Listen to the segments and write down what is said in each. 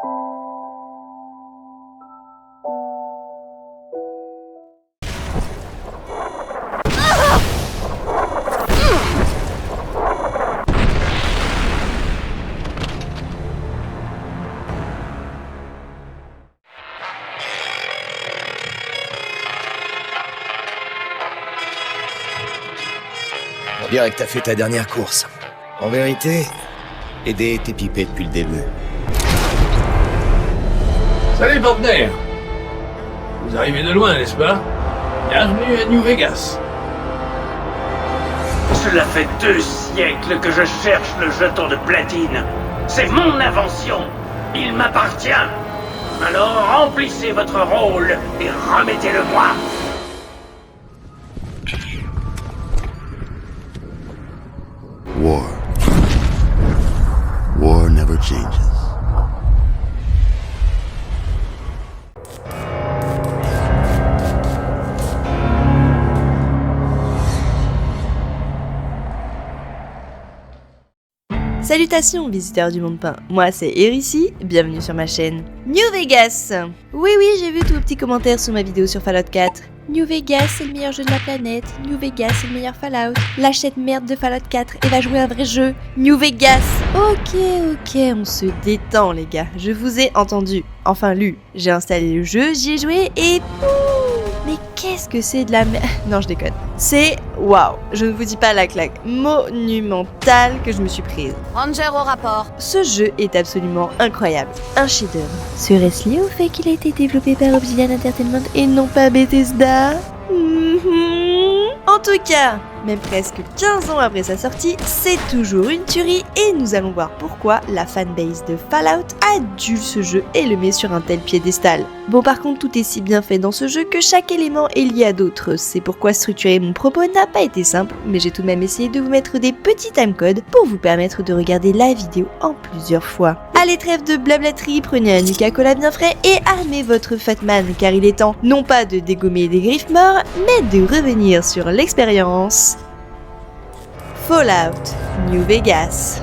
On dirait que t'as fait ta dernière course. En vérité, Eddie était pipé depuis le début. Salut partenaire. Vous arrivez de loin, n'est-ce pas? Bienvenue à New Vegas. Cela fait 2 siècles que je cherche le jeton de platine. C'est mon invention. Il m'appartient. Alors remplissez votre rôle et remettez-le-moi. War never changes. Salutations visiteurs du monde peint, moi c'est Erici, bienvenue sur ma chaîne New Vegas. Oui, j'ai vu tous vos petits commentaires sous ma vidéo sur Fallout 4. New Vegas c'est le meilleur jeu de la planète, New Vegas c'est le meilleur Fallout, lâche cette merde de Fallout 4 et va jouer un vrai jeu, New Vegas. Ok, on se détend les gars, je vous ai entendu, enfin lu, j'ai installé le jeu, j'y ai joué et mais qu'est-ce que c'est de la merde. Non je déconne, c'est waouh, je ne vous dis pas la claque monumentale que je me suis prise. Ranger au rapport. Ce jeu est absolument incroyable, un chef-d'œuvre. Serait-ce lié au fait qu'il a été développé par Obsidian Entertainment et non pas Bethesda? En tout cas, même presque 15 ans après sa sortie, c'est toujours une tuerie et nous allons voir pourquoi la fanbase de Fallout adule ce jeu et le met sur un tel piédestal. Bon par contre tout est si bien fait dans ce jeu que chaque élément est lié à d'autres, c'est pourquoi structurer mon propos n'a pas été simple, mais j'ai tout de même essayé de vous mettre des petits timecodes pour vous permettre de regarder la vidéo en plusieurs fois. Allez trêve de blablaterie, prenez un Nuka Cola bien frais et armez votre Fatman car il est temps non pas de dégommer des griffes morts, mais de revenir sur l'expérience Fallout New Vegas.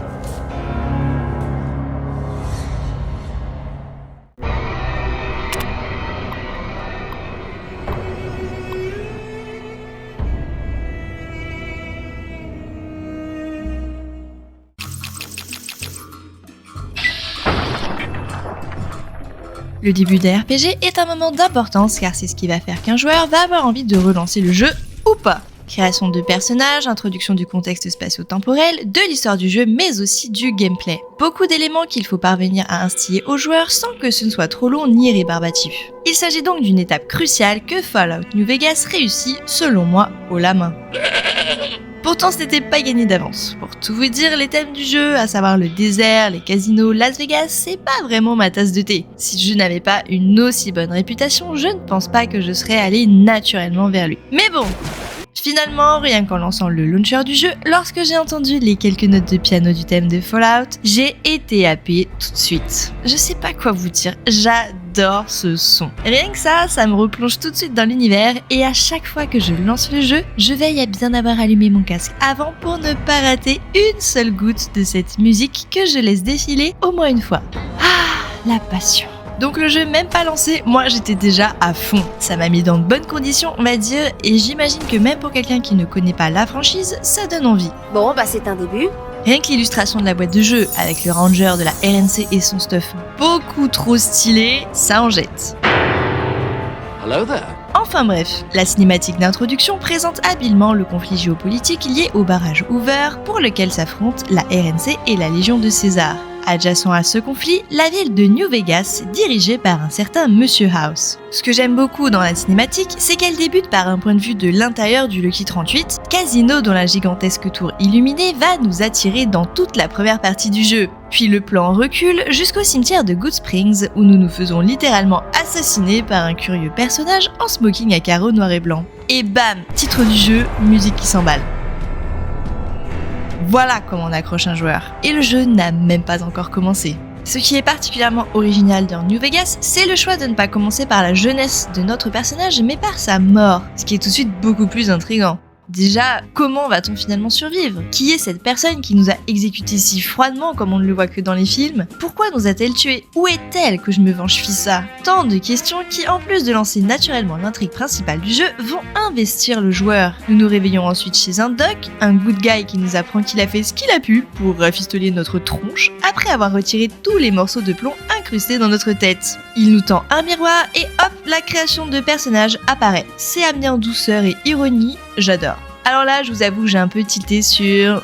Le début d'un RPG est un moment d'importance car c'est ce qui va faire qu'un joueur va avoir envie de relancer le jeu ou pas. Création de personnages, introduction du contexte spatio-temporel, de l'histoire du jeu mais aussi du gameplay. Beaucoup d'éléments qu'il faut parvenir à instiller aux joueurs sans que ce ne soit trop long ni rébarbatif. Il s'agit donc d'une étape cruciale que Fallout New Vegas réussit, selon moi, haut la main. Pourtant, ce n'était pas gagné d'avance. Pour tout vous dire, les thèmes du jeu, à savoir le désert, les casinos, Las Vegas, c'est pas vraiment ma tasse de thé. Si je n'avais pas une aussi bonne réputation, je ne pense pas que je serais allé naturellement vers lui. Mais bon, finalement, rien qu'en lançant le launcher du jeu, lorsque j'ai entendu les quelques notes de piano du thème de Fallout, j'ai été happée tout de suite. Je sais pas quoi vous dire, j'adore ce son. Rien que ça me replonge tout de suite dans l'univers et à chaque fois que je lance le jeu, je veille à bien avoir allumé mon casque avant pour ne pas rater une seule goutte de cette musique que je laisse défiler au moins une fois. Ah, la passion. Donc le jeu même pas lancé, moi j'étais déjà à fond. Ça m'a mis dans de bonnes conditions on va dire et j'imagine que même pour quelqu'un qui ne connaît pas la franchise, ça donne envie. Bon bah c'est un début. Rien que l'illustration de la boîte de jeu avec le ranger de la RNC et son stuff beaucoup trop stylé, ça en jette. Hello there. Enfin bref, la cinématique d'introduction présente habilement le conflit géopolitique lié au barrage Hoover pour lequel s'affrontent la RNC et la Légion de César. Adjacent à ce conflit, la ville de New Vegas, dirigée par un certain Monsieur House. Ce que j'aime beaucoup dans la cinématique, c'est qu'elle débute par un point de vue de l'intérieur du Lucky 38, casino dont la gigantesque tour illuminée va nous attirer dans toute la première partie du jeu. Puis le plan recule jusqu'au cimetière de Good Springs, où nous nous faisons littéralement assassiner par un curieux personnage en smoking à carreaux noir et blanc. Et bam, titre du jeu, musique qui s'emballe. Voilà comment on accroche un joueur. Et le jeu n'a même pas encore commencé. Ce qui est particulièrement original dans New Vegas, c'est le choix de ne pas commencer par la jeunesse de notre personnage, mais par sa mort, ce qui est tout de suite beaucoup plus intriguant. Déjà, comment va-t-on finalement survivre? Qui est cette personne qui nous a exécutés si froidement comme on ne le voit que dans les films? Pourquoi nous a-t-elle tués? Où est-elle que je me venge Fissa? Tant de questions qui, en plus de lancer naturellement l'intrigue principale du jeu, vont investir le joueur. Nous nous réveillons ensuite chez un doc, un good guy qui nous apprend qu'il a fait ce qu'il a pu pour rafistoler notre tronche, après avoir retiré tous les morceaux de plomb incrustés dans notre tête. Il nous tend un miroir et hop, la création de personnage apparaît. C'est amené en douceur et ironie, j'adore. Alors là, je vous avoue, j'ai un peu tilté sur...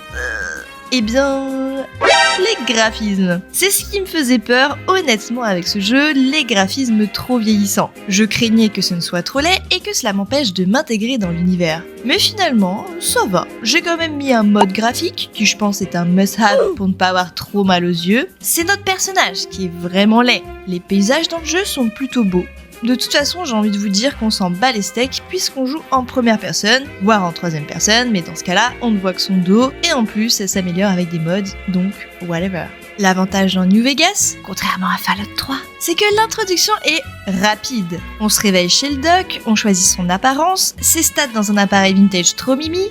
les graphismes. C'est ce qui me faisait peur, honnêtement, avec ce jeu, les graphismes trop vieillissants. Je craignais que ce ne soit trop laid et que cela m'empêche de m'intégrer dans l'univers. Mais finalement, ça va. J'ai quand même mis un mode graphique, qui je pense est un must-have pour ne pas avoir trop mal aux yeux. C'est notre personnage qui est vraiment laid. Les paysages dans le jeu sont plutôt beaux. De toute façon, j'ai envie de vous dire qu'on s'en bat les steaks puisqu'on joue en première personne, voire en troisième personne, mais dans ce cas-là, on ne voit que son dos, et en plus, ça s'améliore avec des mods, donc whatever. L'avantage dans New Vegas, contrairement à Fallout 3, c'est que l'introduction est rapide. On se réveille chez le doc, on choisit son apparence, ses stats dans un appareil vintage trop mimi,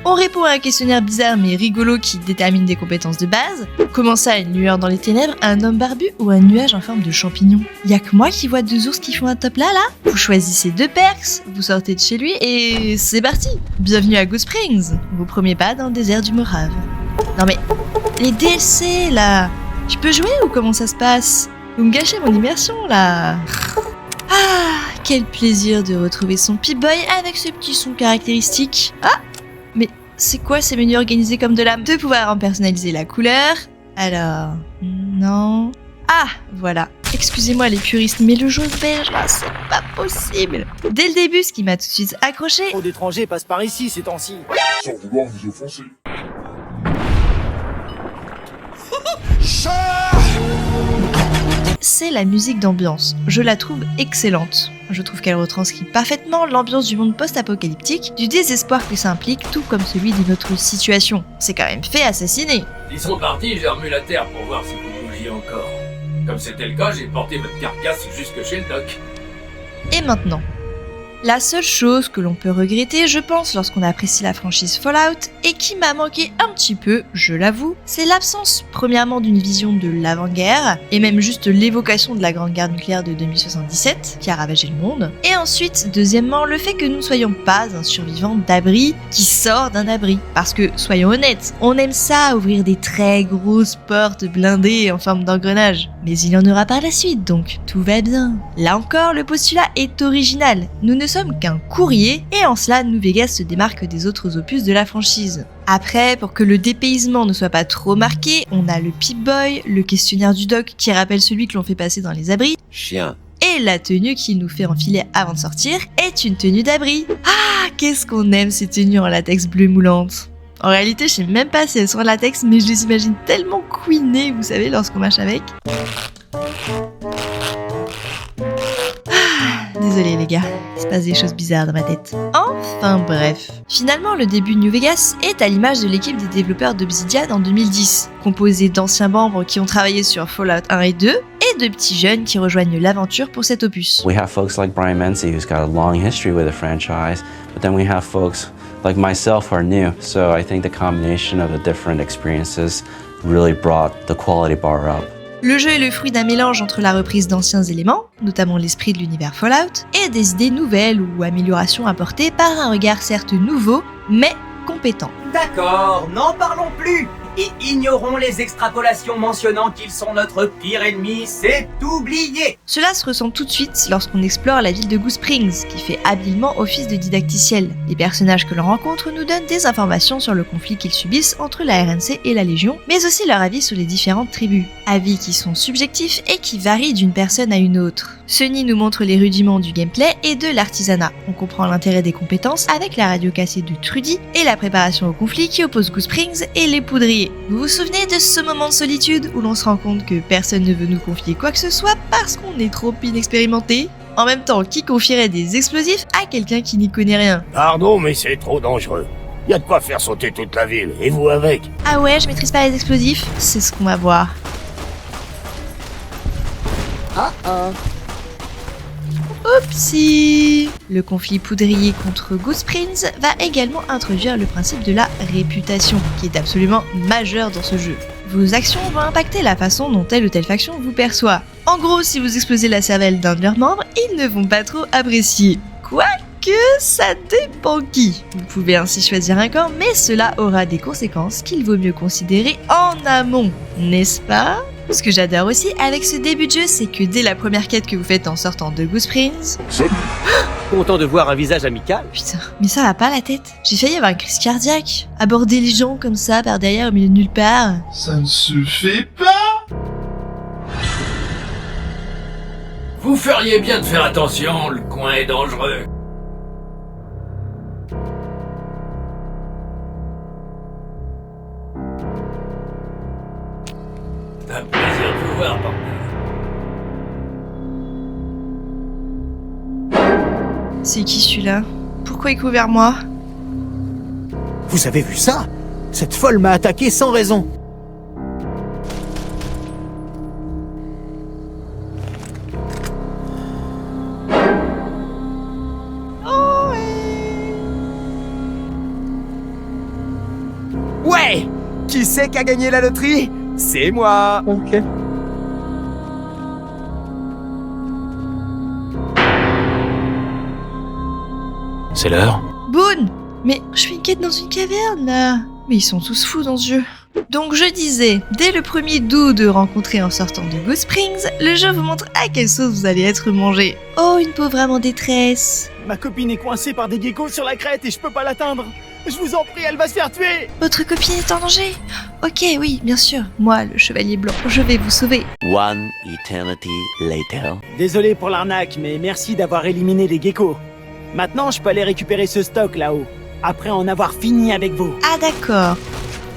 on répond à un questionnaire bizarre mais rigolo qui détermine des compétences de base, comment ça, une lueur dans les ténèbres, un homme barbu ou un nuage en forme de champignon? Y'a que moi qui vois 2 ours qui font un top là? Vous choisissez 2 perks, vous sortez de chez lui et c'est parti. Bienvenue à Ghost Springs, vos premiers pas dans le désert du Mojave. Non mais, les DLC là, je peux jouer ou comment ça se passe? Vous me gâchez mon immersion là. Ah, quel plaisir de retrouver son Pip-Boy avec ce petit son caractéristique. Ah, mais c'est quoi ces menus organisés comme de l'âme? De pouvoir en personnaliser la couleur. Alors, non. Ah, voilà. Excusez-moi les puristes, mais le jaune beige là, c'est pas possible. Dès le début, ce qui m'a tout de suite accroché... Trop d'étrangers passent par ici ces temps-ci. Sans vouloir vous offenser. c'est la musique d'ambiance. Je la trouve excellente. Je trouve qu'elle retranscrit parfaitement l'ambiance du monde post-apocalyptique, du désespoir que ça implique, tout comme celui de notre situation. C'est quand même fait assassiner. Ils sont partis, j'ai remué la terre pour voir si vous bougiez encore. Comme c'était le cas, j'ai porté votre carcasse jusque chez le doc. Et maintenant, la seule chose que l'on peut regretter, je pense, lorsqu'on apprécie la franchise Fallout, et qui m'a manqué un petit peu, je l'avoue, c'est l'absence, premièrement, d'une vision de l'avant-guerre, et même juste l'évocation de la Grande Guerre nucléaire de 2077, qui a ravagé le monde, et ensuite, deuxièmement, le fait que nous ne soyons pas un survivant d'abri qui sort d'un abri. Parce que, soyons honnêtes, on aime ça, ouvrir des très grosses portes blindées en forme d'engrenage. Mais il y en aura par la suite, donc tout va bien. Là encore, le postulat est original. Nous ne sommes qu'un courrier, et en cela, New Vegas se démarque des autres opus de la franchise. Après, pour que le dépaysement ne soit pas trop marqué, on a le Pip-Boy, le questionnaire du doc qui rappelle celui que l'on fait passer dans les abris, Chien. et la tenue qu'il nous fait enfiler avant de sortir est une tenue d'abri. Ah, qu'est-ce qu'on aime ces tenues en latex bleu moulante. En réalité, je sais même pas si elles sont en latex, mais je les imagine tellement queenées, vous savez, lorsqu'on marche avec. Désolée les gars, il se passe des choses bizarres dans ma tête. Enfin bref. Finalement, le début de New Vegas est à l'image de l'équipe des développeurs d'Obsidian en 2010, composée d'anciens membres qui ont travaillé sur Fallout 1 et 2, et de petits jeunes qui rejoignent l'aventure pour cet opus. We have folks like Brian Mency, who's got a long history with the franchise, but then we have folks like myself who are new, so I think the combination of the different experiences really brought the quality bar up. Le jeu est le fruit d'un mélange entre la reprise d'anciens éléments, notamment l'esprit de l'univers Fallout, et des idées nouvelles ou améliorations apportées par un regard certes nouveau, mais compétent. D'accord, n'en parlons plus et ignorons les extrapolations mentionnant qu'ils sont notre pire ennemi, c'est oublié. Cela se ressent tout de suite lorsqu'on explore la ville de Ghost Springs, qui fait habilement office de didacticiel. Les personnages que l'on rencontre nous donnent des informations sur le conflit qu'ils subissent entre la RNC et la Légion, mais aussi leur avis sur les différentes tribus. Avis qui sont subjectifs et qui varient d'une personne à une autre. Sunny nous montre les rudiments du gameplay et de l'artisanat. On comprend l'intérêt des compétences avec la radio cassée de Trudy et la préparation au conflit qui oppose Ghost Springs et les poudriers. Vous vous souvenez de ce moment de solitude où l'on se rend compte que personne ne veut nous confier quoi que ce soit parce qu'on est trop inexpérimenté? En même temps, qui confierait des explosifs à quelqu'un qui n'y connaît rien? Pardon, mais c'est trop dangereux. Y a de quoi faire sauter toute la ville, et vous avec. Ah ouais, je maîtrise pas les explosifs? C'est ce qu'on va voir. Oupsie! Le conflit poudrier contre Gooseprings va également introduire le principe de la réputation, qui est absolument majeur dans ce jeu. Vos actions vont impacter la façon dont telle ou telle faction vous perçoit. En gros, si vous explosez la cervelle d'un de leurs membres, ils ne vont pas trop apprécier. Quoique, ça dépend qui. Vous pouvez ainsi choisir un camp, mais cela aura des conséquences qu'il vaut mieux considérer en amont, n'est-ce pas? Ce que j'adore aussi avec ce début de jeu, c'est que dès la première quête que vous faites en sortant de Gooseprings... Salut. Content de voir un visage amical. Putain, mais ça va pas la tête. J'ai failli avoir une crise cardiaque. Aborder les gens comme ça, par derrière, au milieu de nulle part. Ça ne se fait pas. Vous feriez bien de faire attention, le coin est dangereux. C'est un plaisir de vous voir, partenaire. C'est qui celui-là? Pourquoi il court vers moi? Vous avez vu ça? Cette folle m'a attaqué sans raison. Ouais! Qui c'est qui a gagné la loterie? C'est moi! Ok. C'est l'heure. Boone! Mais je fais une quête dans une caverne là! Mais ils sont tous fous dans ce jeu. Donc je disais, dès le premier doux de rencontrer en sortant de Gooseprings, le jeu vous montre à quelle sauce vous allez être mangé. Oh, une pauvre âme en détresse. Ma copine est coincée par des geckos sur la crête et je peux pas l'atteindre. Je vous en prie, elle va se faire tuer. Votre copine est en danger? Ok, oui, bien sûr. Moi, le chevalier blanc, je vais vous sauver. One eternity later. Désolé pour l'arnaque, mais merci d'avoir éliminé les geckos. Maintenant, je peux aller récupérer ce stock là-haut, après en avoir fini avec vous. Ah d'accord.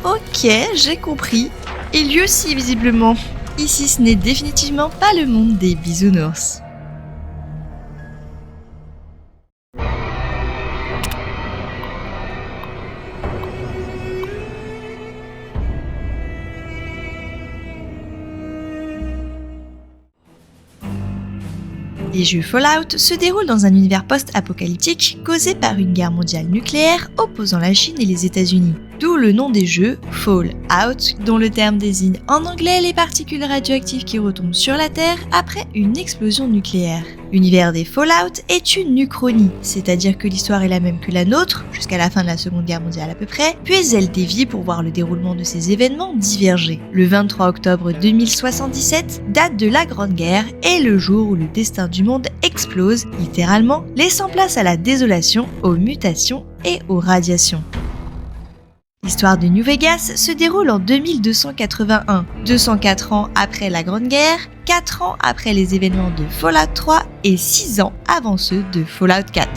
Ok, j'ai compris. Et lui aussi, visiblement. Ici, ce n'est définitivement pas le monde des bisounours. Les jeux Fallout se déroulent dans un univers post-apocalyptique causé par une guerre mondiale nucléaire opposant la Chine et les États-Unis. D'où le nom des jeux Fallout, dont le terme désigne en anglais les particules radioactives qui retombent sur la Terre après une explosion nucléaire. L'univers des Fallout est une uchronie, c'est-à-dire que l'histoire est la même que la nôtre, jusqu'à la fin de la Seconde Guerre mondiale à peu près, puis elle dévie pour voir le déroulement de ces événements diverger. Le 23 octobre 2077 date de la Grande Guerre et le jour où le destin du monde explose, littéralement, laissant place à la désolation, aux mutations et aux radiations. L'histoire de New Vegas se déroule en 2281, 204 ans après la Grande Guerre, 4 ans après les événements de Fallout 3 et 6 ans avant ceux de Fallout 4.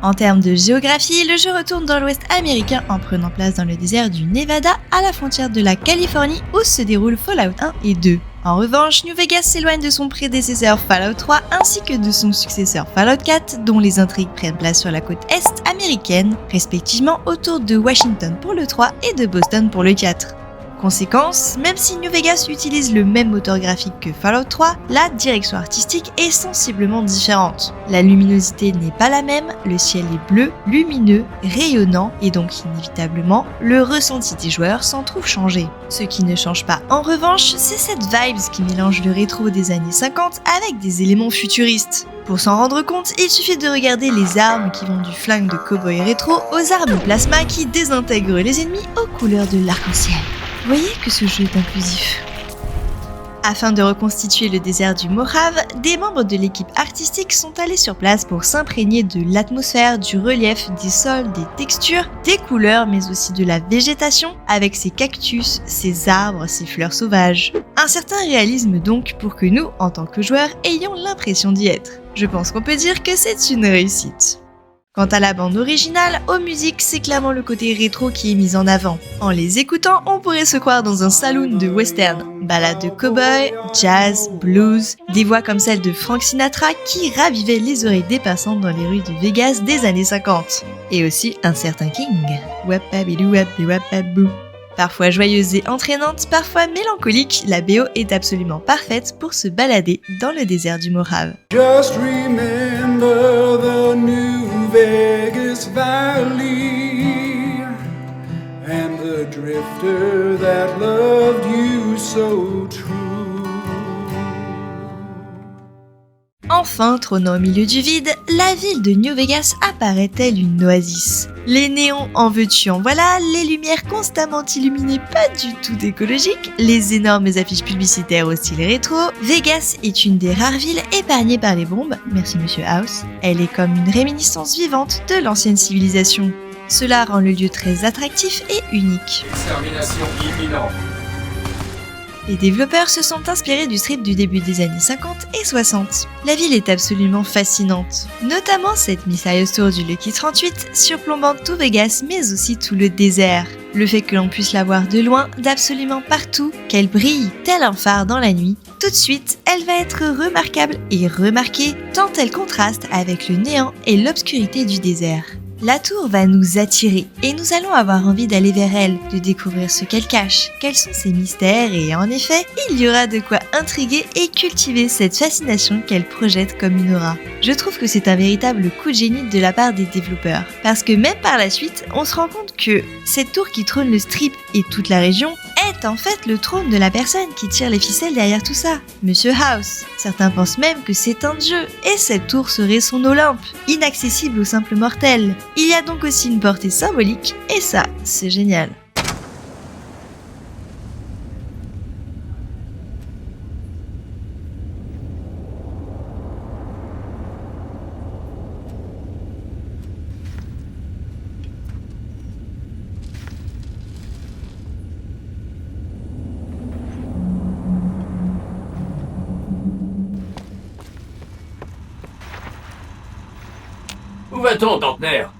En termes de géographie, le jeu retourne dans l'ouest américain en prenant place dans le désert du Nevada à la frontière de la Californie où se déroulent Fallout 1 et 2. En revanche, New Vegas s'éloigne de son prédécesseur Fallout 3 ainsi que de son successeur Fallout 4 dont les intrigues prennent place sur la côte est américaine, respectivement autour de Washington pour le 3 et de Boston pour le 4. Conséquence, même si New Vegas utilise le même moteur graphique que Fallout 3, la direction artistique est sensiblement différente. La luminosité n'est pas la même, le ciel est bleu, lumineux, rayonnant et donc inévitablement, le ressenti des joueurs s'en trouve changé. Ce qui ne change pas en revanche, c'est cette vibes qui mélange le rétro des années 50 avec des éléments futuristes. Pour s'en rendre compte, il suffit de regarder les armes qui vont du flingue de cow-boy rétro aux armes plasma qui désintègrent les ennemis aux couleurs de l'arc-en-ciel. Vous voyez que ce jeu est inclusif. Afin de reconstituer le désert du Mojave, des membres de l'équipe artistique sont allés sur place pour s'imprégner de l'atmosphère, du relief, des sols, des textures, des couleurs, mais aussi de la végétation, avec ses cactus, ses arbres, ses fleurs sauvages. Un certain réalisme donc pour que nous, en tant que joueurs, ayons l'impression d'y être. Je pense qu'on peut dire que c'est une réussite. Quant à la bande originale, aux musiques, c'est clairement le côté rétro qui est mis en avant. En les écoutant, on pourrait se croire dans un saloon de western. Ballades de cow-boy, jazz, blues, des voix comme celle de Frank Sinatra qui ravivaient les oreilles des passants dans les rues de Vegas des années 50. Et aussi un certain King. Wapabidou wapi wapabou. Parfois joyeuse et entraînante, parfois mélancolique, la BO est absolument parfaite pour se balader dans le désert du Mojave. Just remember the New Vegas Valley and the drifter that loved you so true. Enfin, trônant au milieu du vide, la ville de New Vegas apparaît telle une oasis. Les néons en veux-tu en voilà, les lumières constamment illuminées pas du tout écologiques, les énormes affiches publicitaires au style rétro. Vegas est une des rares villes épargnées par les bombes, merci Monsieur House. Elle est comme une réminiscence vivante de l'ancienne civilisation. Cela rend le lieu très attractif et unique. Extermination imminente. Les développeurs se sont inspirés du strip du début des années 50 et 60. La ville est absolument fascinante, notamment cette mystérieuse tour du Lucky 38 surplombant tout Vegas mais aussi tout le désert. Le fait que l'on puisse la voir de loin, d'absolument partout, qu'elle brille tel un phare dans la nuit, tout de suite elle va être remarquable et remarquée tant elle contraste avec le néant et l'obscurité du désert. La tour va nous attirer et nous allons avoir envie d'aller vers elle, de découvrir ce qu'elle cache, quels sont ses mystères et en effet, il y aura de quoi intriguer et cultiver cette fascination qu'elle projette comme une aura. Je trouve que c'est un véritable coup de génie de la part des développeurs, parce que même par la suite, on se rend compte que cette tour qui trône le strip et toute la région est en fait le trône de la personne qui tire les ficelles derrière tout ça, Monsieur House. Certains pensent même que c'est un dieu, et cette tour serait son Olympe, inaccessible aux simples mortels. Il y a donc aussi une portée symbolique, et ça, c'est génial. Où va-t-on, Tantenaire?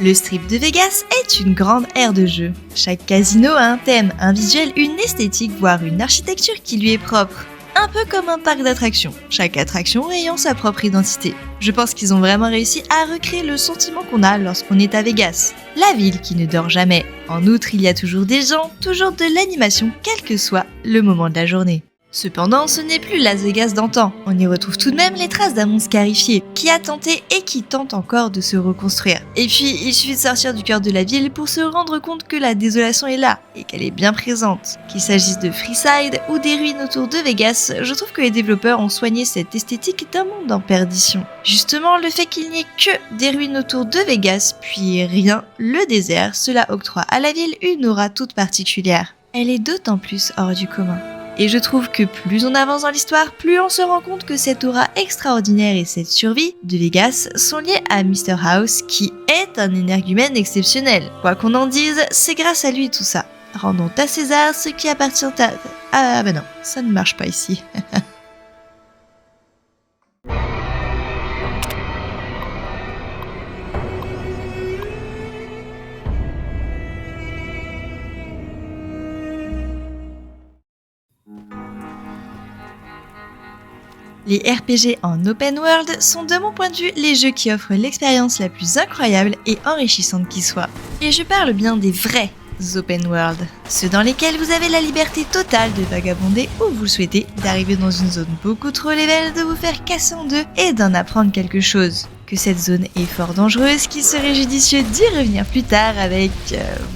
Le strip de Vegas est une grande aire de jeu. Chaque casino a un thème, un visuel, une esthétique, voire une architecture qui lui est propre. Un peu comme un parc d'attractions, chaque attraction ayant sa propre identité. Je pense qu'ils ont vraiment réussi à recréer le sentiment qu'on a lorsqu'on est à Vegas. La ville qui ne dort jamais. En outre, il y a toujours des gens, toujours de l'animation, quel que soit le moment de la journée. Cependant, ce n'est plus Las Vegas d'antan. On y retrouve tout de même les traces d'un monde scarifié, qui a tenté et qui tente encore de se reconstruire. Et puis, il suffit de sortir du cœur de la ville pour se rendre compte que la désolation est là, et qu'elle est bien présente. Qu'il s'agisse de Freeside ou des ruines autour de Vegas, je trouve que les développeurs ont soigné cette esthétique d'un monde en perdition. Justement, le fait qu'il n'y ait que des ruines autour de Vegas, puis rien, le désert, cela octroie à la ville une aura toute particulière. Elle est d'autant plus hors du commun. Et je trouve que plus on avance dans l'histoire, plus on se rend compte que cette aura extraordinaire et cette survie de Vegas sont liées à Mr. House, qui est un énergumène exceptionnel. Quoi qu'on en dise, c'est grâce à lui tout ça. Rendons à César ce qui appartient à... Ah bah non, ça ne marche pas ici. Les RPG en open world sont de mon point de vue les jeux qui offrent l'expérience la plus incroyable et enrichissante qui soit. Et je parle bien des vrais open world, ceux dans lesquels vous avez la liberté totale de vagabonder où vous le souhaitez, d'arriver dans une zone beaucoup trop level, de vous faire casser en deux et d'en apprendre quelque chose. Que cette zone est fort dangereuse, qu'il serait judicieux d'y revenir plus tard avec,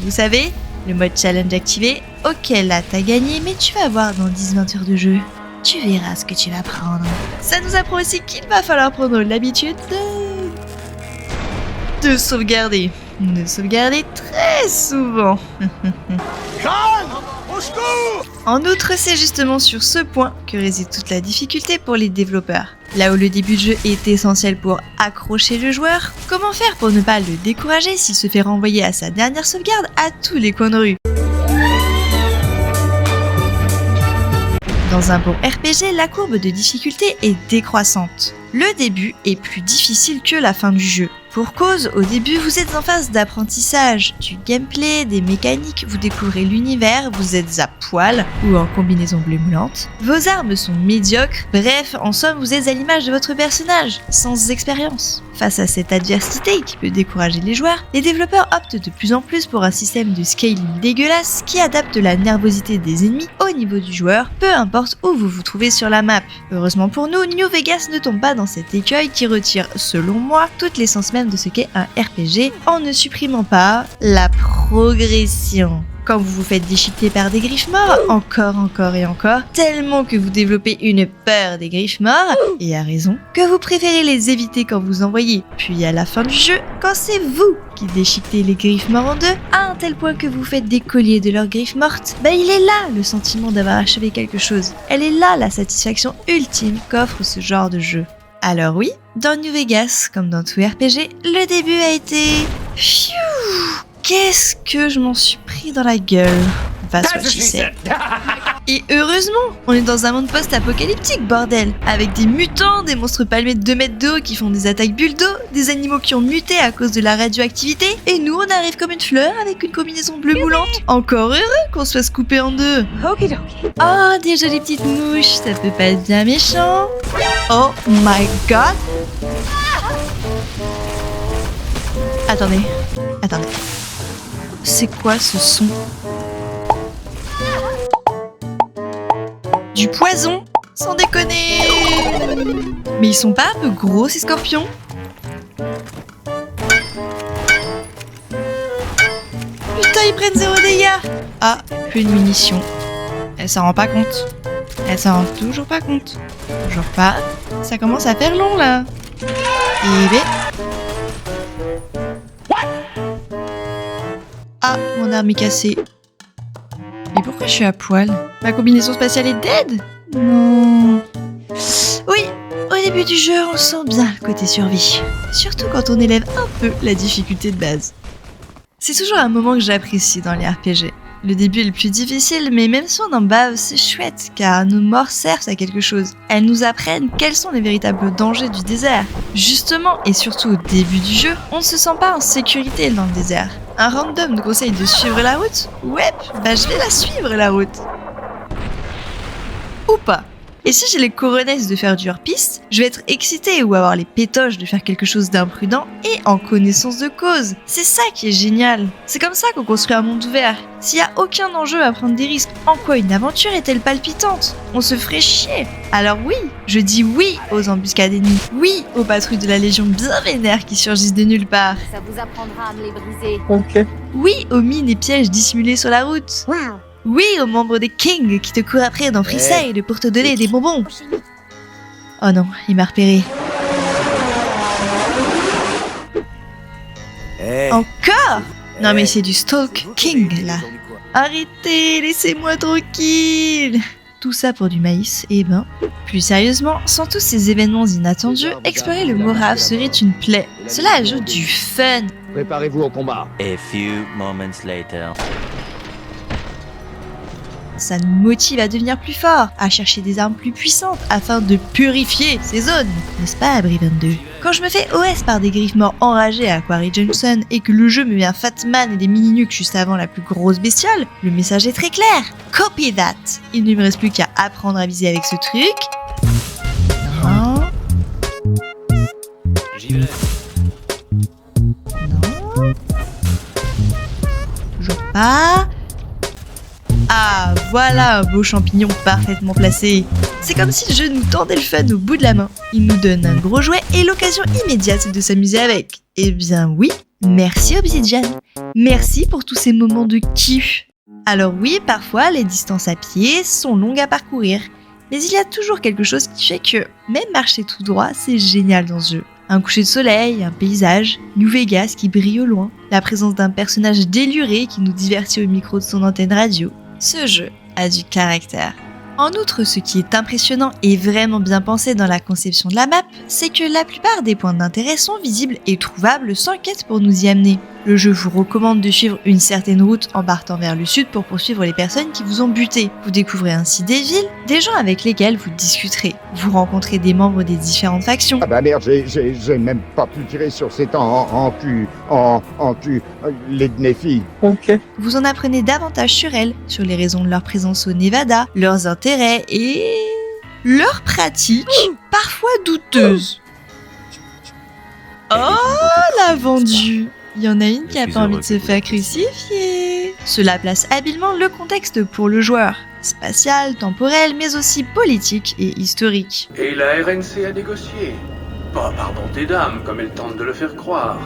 vous savez, le mode challenge activé. Ok là t'as gagné mais tu vas voir dans 10-20 heures de jeu. Tu verras ce que tu vas prendre. Ça nous apprend aussi qu'il va falloir prendre l'habitude de sauvegarder. De sauvegarder très souvent. Au secours! En outre, c'est justement sur ce point que réside toute la difficulté pour les développeurs. Là où le début de jeu est essentiel pour accrocher le joueur, comment faire pour ne pas le décourager s'il se fait renvoyer à sa dernière sauvegarde à tous les coins de rue? Dans un bon RPG, la courbe de difficulté est décroissante. Le début est plus difficile que la fin du jeu. pour cause, au début vous êtes en phase d'apprentissage, du gameplay, des mécaniques, vous découvrez l'univers, vous êtes à poil ou en combinaison bleue moulante, vos armes sont médiocres, bref, en somme vous êtes à l'image de votre personnage, sans expérience. Face à cette adversité qui peut décourager les joueurs, les développeurs optent de plus en plus pour un système de scaling dégueulasse qui adapte la nervosité des ennemis au niveau du joueur, peu importe où vous vous trouvez sur la map. Heureusement pour nous, New Vegas ne tombe pas dans cet écueil qui retire, selon moi, toute l'essence même de ce qu'est un RPG en ne supprimant pas la progression. Quand vous vous faites déchiqueter par des griffes morts, encore et encore, tellement que vous développez une peur des griffes morts, et à raison, que vous préférez les éviter quand vous en voyez. Puis à la fin du jeu, quand c'est vous qui déchiquetez les griffes morts en deux, à un tel point que vous faites des colliers de leurs griffes mortes, il est là le sentiment d'avoir achevé quelque chose. Elle est là la satisfaction ultime qu'offre ce genre de jeu. Alors oui, dans New Vegas, comme dans tout RPG, le début a été... Pfiou. Qu'est-ce que je m'en suis pris dans la gueule? That's what she said. Et heureusement, on est dans un monde post-apocalyptique, bordel, avec des mutants, des monstres palmés de 2 mètres de haut qui font des attaques bulles d'eau, des animaux qui ont muté à cause de la radioactivité, et nous on arrive comme une fleur avec une combinaison bleue moulante. Encore heureux qu'on se fasse couper en deux. Oh, des jolies petites mouches, ça peut pas être bien méchant. Oh my god. Attendez. C'est quoi ce son? Du poison? Sans déconner! Mais ils sont pas un peu gros ces scorpions? Putain, ils prennent 0 dégâts! Ah, plus de munitions. Elle s'en rend pas compte. Elle s'en rend toujours pas compte. Toujours pas. Ça commence à faire long là. Et ben... Ah, mon arme est cassée. Mais pourquoi je suis à poil? Ma combinaison spatiale est dead? Non. Oui, au début du jeu, on sent bien le côté survie. Surtout quand on élève un peu la difficulté de base. C'est toujours un moment que j'apprécie dans les RPG. Le début est le plus difficile, mais même si on en bave, c'est chouette, car nos morts servent à quelque chose. Elles nous apprennent quels sont les véritables dangers du désert. Justement, et surtout au début du jeu, on ne se sent pas en sécurité dans le désert. Un random nous conseille de suivre la route? Ouais, je vais la suivre la route. Ou pas. Et si j'ai les coronesses de faire du hors-piste, je vais être excitée ou avoir les pétoches de faire quelque chose d'imprudent et en connaissance de cause. C'est ça qui est génial. C'est comme ça qu'on construit un monde ouvert. S'il n'y a aucun enjeu à prendre des risques, en quoi une aventure est-elle palpitante? On se ferait chier. Alors oui, je dis oui aux embuscades ennemies. Oui aux patrouilles de la Légion bien vénères qui surgissent de nulle part. Ça vous apprendra à me les briser. Ok. Oui aux mines et pièges dissimulés sur la route. Wow. Oui aux membres des Kings qui te courent après dans Freeside pour te donner des bonbons. Oh non, il m'a repéré. Encore? Non mais c'est du Stalk King là. Arrêtez, laissez-moi tranquille. Tout ça pour du maïs, et plus sérieusement, sans tous ces événements inattendus, explorer le Morave serait une plaie. Cela ajoute du fun. Préparez-vous au combat. A few moments later. Ça nous motive à devenir plus forts, à chercher des armes plus puissantes afin de purifier ces zones, n'est-ce pas, Abri 22? Quand je me fais OS par des griffes morts enragés à Quarry Junction et que le jeu me met un Fatman et des mini-nukes juste avant la plus grosse bestiole, le message est très clair. Copy that! Il ne me reste plus qu'à apprendre à viser avec ce truc. Non. J'y vais. Non. Toujours pas. Ah, voilà un beau champignon parfaitement placé. C'est comme si le jeu nous tendait le fun au bout de la main. Il nous donne un gros jouet et l'occasion immédiate de s'amuser avec. Eh bien oui, merci Obsidian. Merci pour tous ces moments de kiff. Alors oui, parfois les distances à pied sont longues à parcourir. Mais il y a toujours quelque chose qui fait que, même marcher tout droit, c'est génial dans ce jeu. Un coucher de soleil, un paysage, New Vegas qui brille au loin, la présence d'un personnage déluré qui nous divertit au micro de son antenne radio. Ce jeu a du caractère. En outre, ce qui est impressionnant et vraiment bien pensé dans la conception de la map, c'est que la plupart des points d'intérêt sont visibles et trouvables sans quête pour nous y amener. Le jeu vous recommande de suivre une certaine route en partant vers le sud pour poursuivre les personnes qui vous ont buté. Vous découvrez ainsi des villes, des gens avec lesquels vous discuterez. Vous rencontrez des membres des différentes factions. Ah bah merde, j'ai même pas pu tirer sur ces temps en cul, les Dnefi. Ok. Vous en apprenez davantage sur elles, sur les raisons de leur présence au Nevada, leurs intérêts et leurs pratiques, parfois douteuses. Oh, la vendue! Il y en a une qui a pas envie de se faire crucifier. Cela place habilement le contexte pour le joueur. Spatial, temporel, mais aussi politique et historique. Et la RNC a négocié. Pas par bonté d'âme, comme elle tente de le faire croire,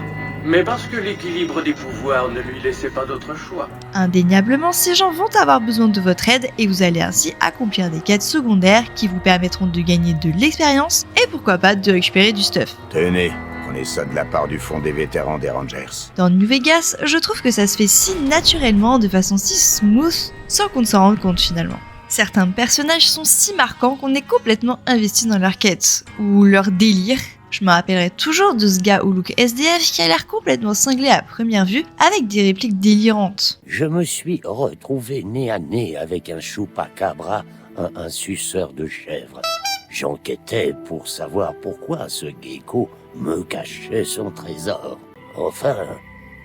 mais parce que l'équilibre des pouvoirs ne lui laissait pas d'autre choix. Indéniablement, ces gens vont avoir besoin de votre aide et vous allez ainsi accomplir des quêtes secondaires qui vous permettront de gagner de l'expérience et pourquoi pas de récupérer du stuff. Tenez, prenez ça de la part du fonds des vétérans des Rangers. Dans New Vegas, je trouve que ça se fait si naturellement, de façon si smooth, sans qu'on s'en rende compte finalement. Certains personnages sont si marquants qu'on est complètement investi dans leur quête, ou leur délire. Je me rappellerai toujours de ce gars au look SDF qui a l'air complètement cinglé à première vue, avec des répliques délirantes. Je me suis retrouvé nez à nez avec un chupacabra, un suceur de chèvre. J'enquêtais pour savoir pourquoi ce gecko me cachait son trésor. Enfin,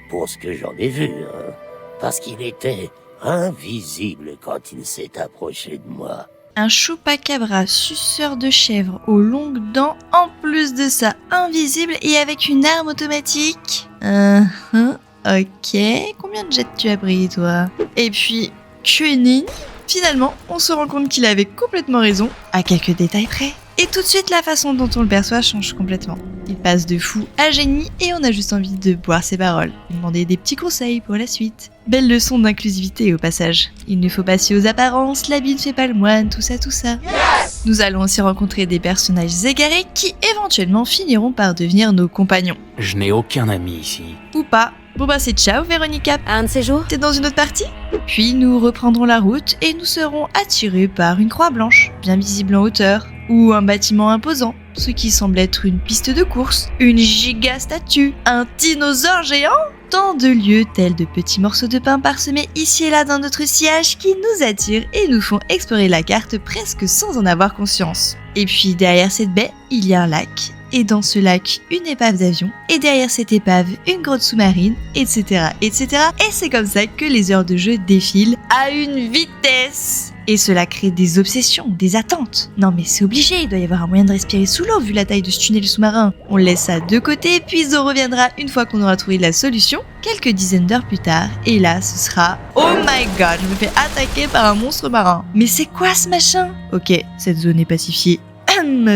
pour ce que j'en ai vu, hein, parce qu'il était invisible quand il s'est approché de moi. Un chupacabra suceur de chèvre aux longues dents, en plus de ça invisible et avec une arme automatique. Ok, combien de jets tu as pris toi? Et puis, que nenni. Finalement, on se rend compte qu'il avait complètement raison, à quelques détails près. Et tout de suite, la façon dont on le perçoit change complètement. Il passe de fou à génie et on a juste envie de boire ses paroles, lui demander des petits conseils pour la suite. Belle leçon d'inclusivité au passage. Il ne faut pas se fier aux apparences, l'habit ne fait pas le moine, tout ça. Yes! Nous allons aussi rencontrer des personnages égarés qui éventuellement finiront par devenir nos compagnons. Je n'ai aucun ami ici. Ou pas. Bon bah c'est ciao Véronica. Un de ces jours. T'es dans une autre partie? Puis nous reprendrons la route et nous serons attirés par une croix blanche, bien visible en hauteur, ou un bâtiment imposant, ce qui semble être une piste de course, une giga statue, un dinosaure géant. Tant de lieux tels de petits morceaux de pain parsemés ici et là dans notre sillage qui nous attirent et nous font explorer la carte presque sans en avoir conscience. Et puis derrière cette baie, il y a un lac. Et dans ce lac, une épave d'avion, et derrière cette épave, une grotte sous-marine, etc., etc. Et c'est comme ça que les heures de jeu défilent à une vitesse. Et cela crée des obsessions, des attentes. Non mais c'est obligé, il doit y avoir un moyen de respirer sous l'eau vu la taille de ce tunnel sous-marin. On laisse ça de côté, puis on reviendra une fois qu'on aura trouvé la solution, quelques dizaines d'heures plus tard, et là ce sera « Oh my god, je me fais attaquer par un monstre marin. Mais c'est quoi ce machin ?» Ok, cette zone est pacifiée.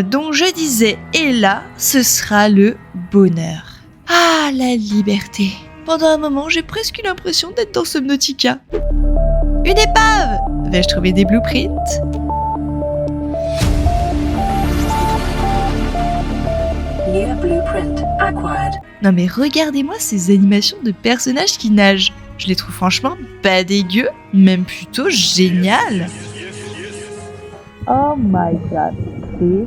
Donc je disais, et là, ce sera le bonheur. Ah, la liberté. Pendant un moment, j'ai presque eu l'impression d'être dans Subnautica. Une épave! Vais-je trouver des blueprints? New blueprint acquired. Non mais regardez-moi ces animations de personnages qui nagent. Je les trouve franchement pas dégueu, même plutôt géniales. Oh my god, c'est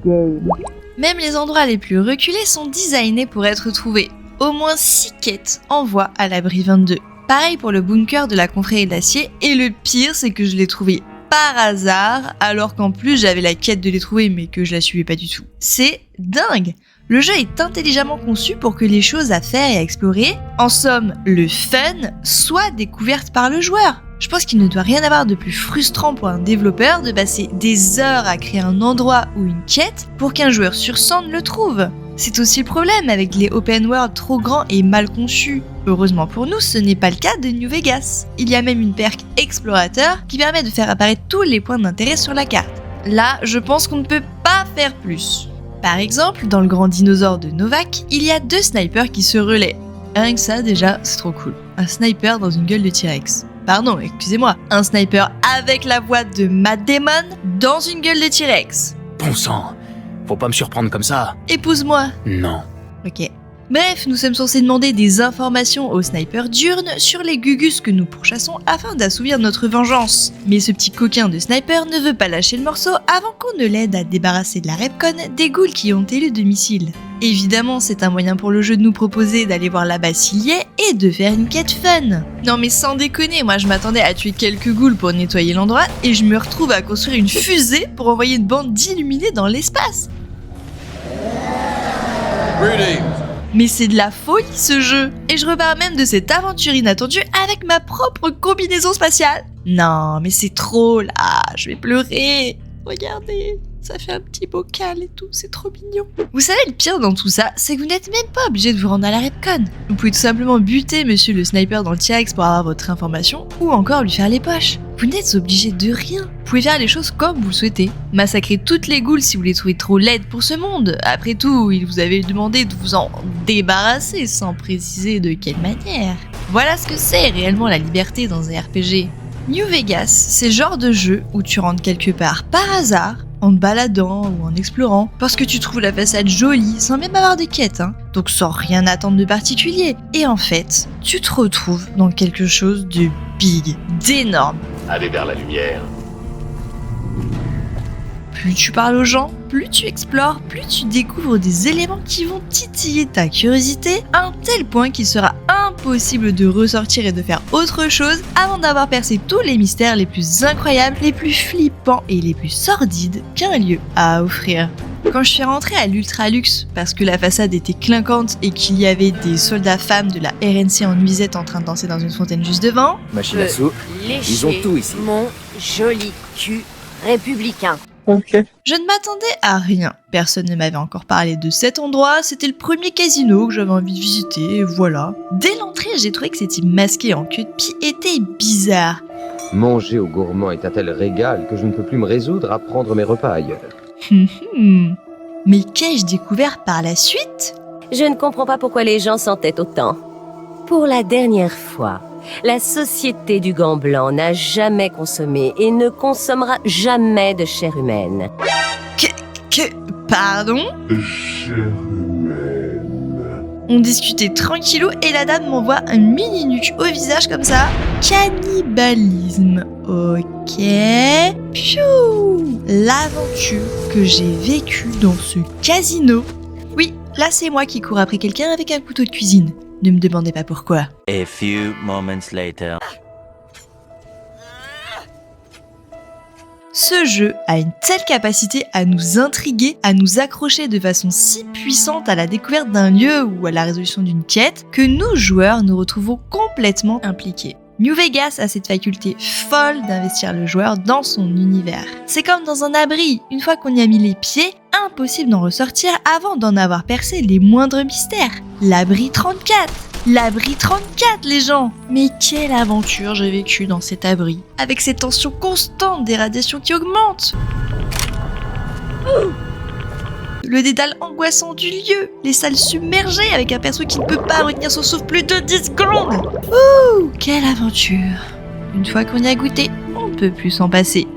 game. Même les endroits les plus reculés sont designés pour être trouvés. Au moins 6 quêtes envoient à l'abri 22. Pareil pour le bunker de la confrérie d'acier, et le pire c'est que je l'ai trouvé par hasard, alors qu'en plus j'avais la quête de les trouver mais que je la suivais pas du tout. C'est dingue! Le jeu est intelligemment conçu pour que les choses à faire et à explorer, en somme le fun, soient découvertes par le joueur. Je pense qu'il ne doit rien avoir de plus frustrant pour un développeur de passer des heures à créer un endroit ou une quête pour qu'un joueur sur 100 ne le trouve. C'est aussi le problème avec les open world trop grands et mal conçus. Heureusement pour nous, ce n'est pas le cas de New Vegas. Il y a même une perk explorateur qui permet de faire apparaître tous les points d'intérêt sur la carte. Là, je pense qu'on ne peut pas faire plus. Par exemple, dans le grand dinosaure de Novak, il y a 2 snipers qui se relaient. Rien que ça, déjà, c'est trop cool. Un sniper dans une gueule de T-Rex. Pardon, excusez-moi. Un sniper avec la voix de Matt Damon dans une gueule de T-Rex. Bon sang, faut pas me surprendre comme ça. Épouse-moi. Non. Ok. Bref, nous sommes censés demander des informations au sniper diurne sur les gugus que nous pourchassons afin d'assouvir notre vengeance. Mais ce petit coquin de sniper ne veut pas lâcher le morceau avant qu'on ne l'aide à débarrasser de la Repcon des ghouls qui ont élu domicile. Évidemment, c'est un moyen pour le jeu de nous proposer d'aller voir là-bas s'il y est et de faire une quête fun. Non mais sans déconner, moi je m'attendais à tuer quelques ghouls pour nettoyer l'endroit et je me retrouve à construire une fusée pour envoyer une bande d'illuminés dans l'espace. Mais c'est de la folie ce jeu. Et je repars même de cette aventure inattendue avec ma propre combinaison spatiale. Non mais c'est trop là, je vais pleurer. Regardez, ça fait un petit bocal et tout, c'est trop mignon. Vous savez, le pire dans tout ça, c'est que vous n'êtes même pas obligé de vous rendre à la Repcon. Vous pouvez tout simplement buter monsieur le sniper dans le T-Rex pour avoir votre information, ou encore lui faire les poches. Vous n'êtes obligé de rien. Vous pouvez faire les choses comme vous le souhaitez. Massacrer toutes les ghouls si vous les trouvez trop laides pour ce monde. Après tout, il vous avait demandé de vous en débarrasser sans préciser de quelle manière. Voilà ce que c'est réellement la liberté dans un RPG. New Vegas, c'est le genre de jeu où tu rentres quelque part par hasard, en te baladant ou en explorant, parce que tu trouves la façade jolie sans même avoir de quête, donc sans rien attendre de particulier. Et en fait, tu te retrouves dans quelque chose de big, d'énorme. Allez vers la lumière. Plus tu parles aux gens, plus tu explores, plus tu découvres des éléments qui vont titiller ta curiosité à un tel point qu'il sera impossible de ressortir et de faire autre chose avant d'avoir percé tous les mystères les plus incroyables, les plus flippants et les plus sordides qu'un lieu a à offrir. Quand je suis rentrée à l'Ultraluxe parce que la façade était clinquante et qu'il y avait des soldats femmes de la RNC en nuisette en train de danser dans une fontaine juste devant, Machine à sous, ils ont tout ici. Mon joli cul républicain. Je ne m'attendais à rien. Personne ne m'avait encore parlé de cet endroit, c'était le premier casino que j'avais envie de visiter, et voilà. Dès l'entrée, j'ai trouvé que cette type masqué en queue de pie était bizarre. Manger au gourmand est un tel régal que je ne peux plus me résoudre à prendre mes repas ailleurs. Mais qu'ai-je découvert par la suite ? Je ne comprends pas pourquoi les gens s'entêtent autant. Pour la dernière fois, la Société du Gant Blanc n'a jamais consommé et ne consommera jamais de chair humaine. Pardon ? Chair humaine. On discutait tranquillou et la dame m'envoie un mini nuque au visage comme ça. Cannibalisme. Ok. Piou ! L'aventure que j'ai vécue dans ce casino. Oui, là c'est moi qui cours après quelqu'un avec un couteau de cuisine. Ne me demandez pas pourquoi. A few moments later. Ce jeu a une telle capacité à nous intriguer, à nous accrocher de façon si puissante à la découverte d'un lieu ou à la résolution d'une quête que nous, joueurs, nous retrouvons complètement impliqués. New Vegas a cette faculté folle d'investir le joueur dans son univers. C'est comme dans un abri, une fois qu'on y a mis les pieds, impossible d'en ressortir avant d'en avoir percé les moindres mystères. L'abri 34 ! L'abri 34, les gens! Mais quelle aventure j'ai vécue dans cet abri, avec cette tension constante des radiations qui augmentent. Le dédale angoissant du lieu, les salles submergées avec un perso qui ne peut pas retenir son souffle plus de 10 secondes. Ouh, quelle aventure! Une fois qu'on y a goûté, on ne peut plus s'en passer.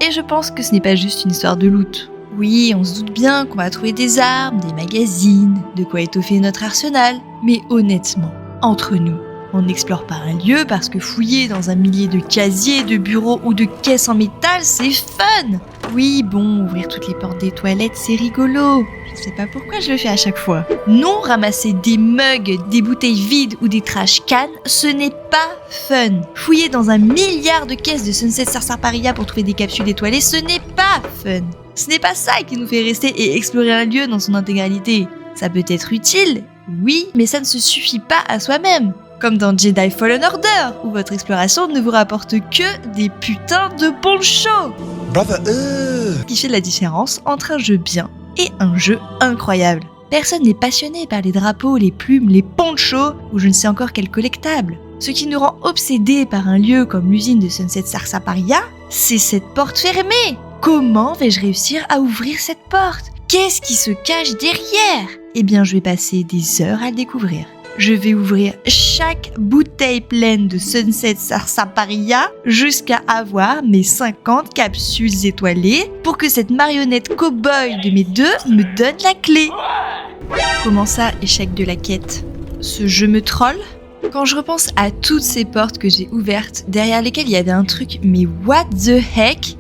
Et je pense que ce n'est pas juste une histoire de loot. Oui, on se doute bien qu'on va trouver des armes, des magazines, de quoi étoffer notre arsenal. Mais honnêtement, entre nous, on n'explore pas un lieu parce que fouiller dans un millier de casiers, de bureaux ou de caisses en métal, c'est fun! Oui, bon, ouvrir toutes les portes des toilettes, c'est rigolo. Je sais pas pourquoi je le fais à chaque fois. Non, ramasser des mugs, des bouteilles vides ou des trash cans, ce n'est pas fun. Fouiller dans un milliard de caisses de Sunset Sarsaparilla pour trouver des capsules étoilées, ce n'est pas fun. Ce n'est pas ça qui nous fait rester et explorer un lieu dans son intégralité. Ça peut être utile, oui, mais ça ne se suffit pas à soi-même. Comme dans Jedi Fallen Order, où votre exploration ne vous rapporte que des putains de ponchos. Ce qui fait la différence entre un jeu bien et un jeu incroyable. Personne n'est passionné par les drapeaux, les plumes, les ponchos ou je ne sais encore quel collectable. Ce qui nous rend obsédés par un lieu comme l'usine de Sunset Sarsaparilla, c'est cette porte fermée. Comment vais-je réussir à ouvrir cette porte ? Qu'est-ce qui se cache derrière ? Eh bien, je vais passer des heures à le découvrir. Je vais ouvrir chaque bouteille pleine de Sunset Sarsaparilla jusqu'à avoir mes 50 capsules étoilées pour que cette marionnette cow-boy de mes deux me donne la clé. Comment ça, échec de la quête ? Ce jeu me troll ? Quand je repense à toutes ces portes que j'ai ouvertes, derrière lesquelles il y avait un truc, mais what the heck ?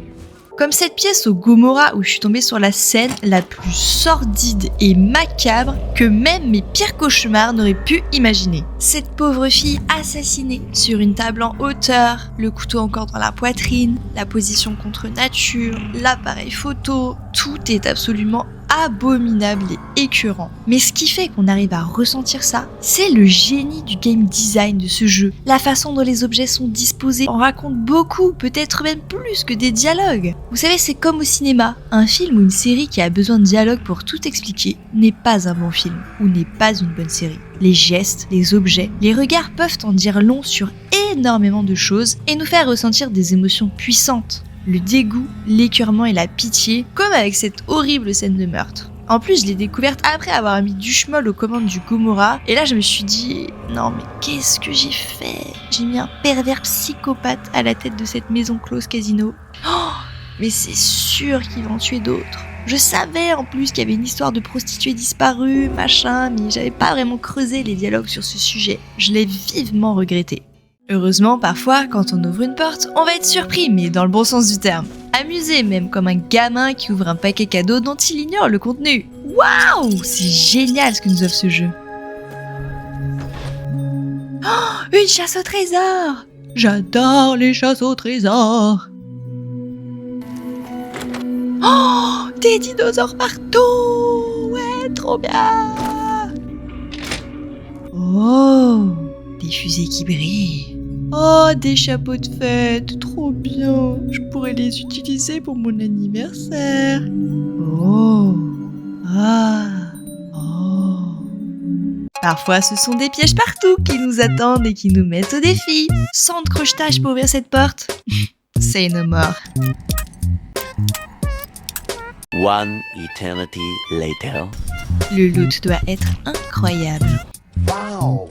Comme cette pièce au Gomorrah où je suis tombée sur la scène la plus sordide et macabre que même mes pires cauchemars n'auraient pu imaginer. Cette pauvre fille assassinée sur une table en hauteur, le couteau encore dans la poitrine, la position contre nature, l'appareil photo, tout est absolument abominable et écœurant. Mais ce qui fait qu'on arrive à ressentir ça, c'est le génie du game design de ce jeu. La façon dont les objets sont disposés en raconte beaucoup, peut-être même plus que des dialogues. Vous savez, c'est comme au cinéma. Un film ou une série qui a besoin de dialogue pour tout expliquer n'est pas un bon film ou n'est pas une bonne série. Les gestes, les objets, les regards peuvent en dire long sur énormément de choses et nous faire ressentir des émotions puissantes. Le dégoût, l'écœurement et la pitié, comme avec cette horrible scène de meurtre. En plus, je l'ai découverte après avoir mis du schmoll aux commandes du Gomorrah, et là je me suis dit, non mais qu'est-ce que j'ai fait? J'ai mis un pervers psychopathe à la tête de cette maison close casino. Oh, mais c'est sûr qu'il va en tuer d'autres. Je savais en plus qu'il y avait une histoire de prostituée disparue, machin, mais j'avais pas vraiment creusé les dialogues sur ce sujet. Je l'ai vivement regretté. Heureusement, parfois, quand on ouvre une porte, on va être surpris, mais dans le bon sens du terme. Amusé, même comme un gamin qui ouvre un paquet cadeau dont il ignore le contenu. Waouh, c'est génial ce que nous offre ce jeu. Oh, une chasse au trésor! J'adore les chasses au trésor. Oh, des dinosaures partout! Ouais, trop bien! Oh, des fusées qui brillent. Oh, des chapeaux de fête, trop bien. Je pourrais les utiliser pour mon anniversaire. Oh, ah, oh. Parfois, ce sont des pièges partout qui nous attendent et qui nous mettent au défi. 100 de crochetage pour ouvrir cette porte. Say no more. One eternity later. Le loot doit être incroyable. Wow.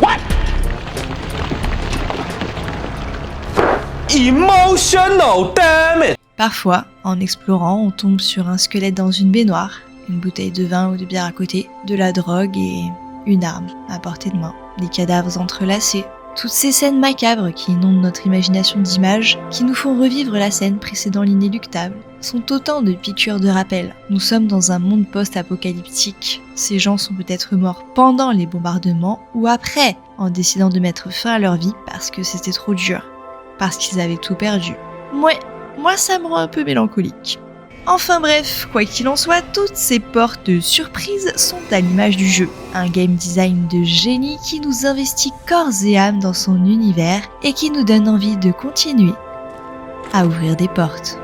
What? Emotional, damn it! Parfois, en explorant, on tombe sur un squelette dans une baignoire, une bouteille de vin ou de bière à côté, de la drogue et une arme à portée de main, des cadavres entrelacés. Toutes ces scènes macabres qui inondent notre imagination d'images, qui nous font revivre la scène précédant l'inéluctable, sont autant de piqûres de rappel. Nous sommes dans un monde post-apocalyptique. Ces gens sont peut-être morts pendant les bombardements ou après, en décidant de mettre fin à leur vie parce que c'était trop dur, parce qu'ils avaient tout perdu. Moi ça me rend un peu mélancolique. Enfin bref, quoi qu'il en soit, toutes ces portes de surprise sont à l'image du jeu. Un game design de génie qui nous investit corps et âme dans son univers et qui nous donne envie de continuer à ouvrir des portes.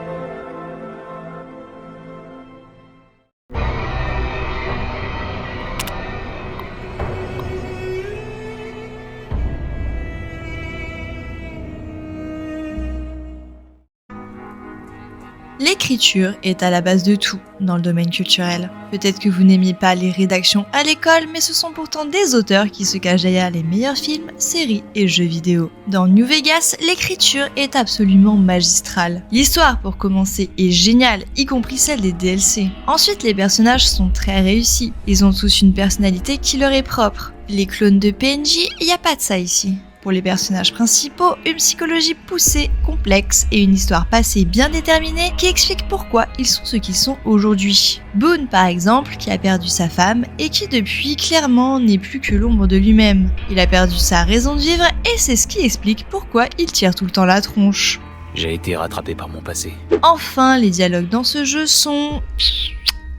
L'écriture est à la base de tout dans le domaine culturel. Peut-être que vous n'aimiez pas les rédactions à l'école, mais ce sont pourtant des auteurs qui se cachent derrière les meilleurs films, séries et jeux vidéo. Dans New Vegas, l'écriture est absolument magistrale. L'histoire, pour commencer, est géniale, y compris celle des DLC. Ensuite, les personnages sont très réussis. Ils ont tous une personnalité qui leur est propre. Les clones de PNJ, y a pas de ça ici. Pour les personnages principaux, une psychologie poussée, complexe et une histoire passée bien déterminée qui explique pourquoi ils sont ce qu'ils sont aujourd'hui. Boone par exemple, qui a perdu sa femme et qui depuis clairement n'est plus que l'ombre de lui-même. Il a perdu sa raison de vivre et c'est ce qui explique pourquoi il tire tout le temps la tronche. J'ai été rattrapé par mon passé. Enfin, les dialogues dans ce jeu sont...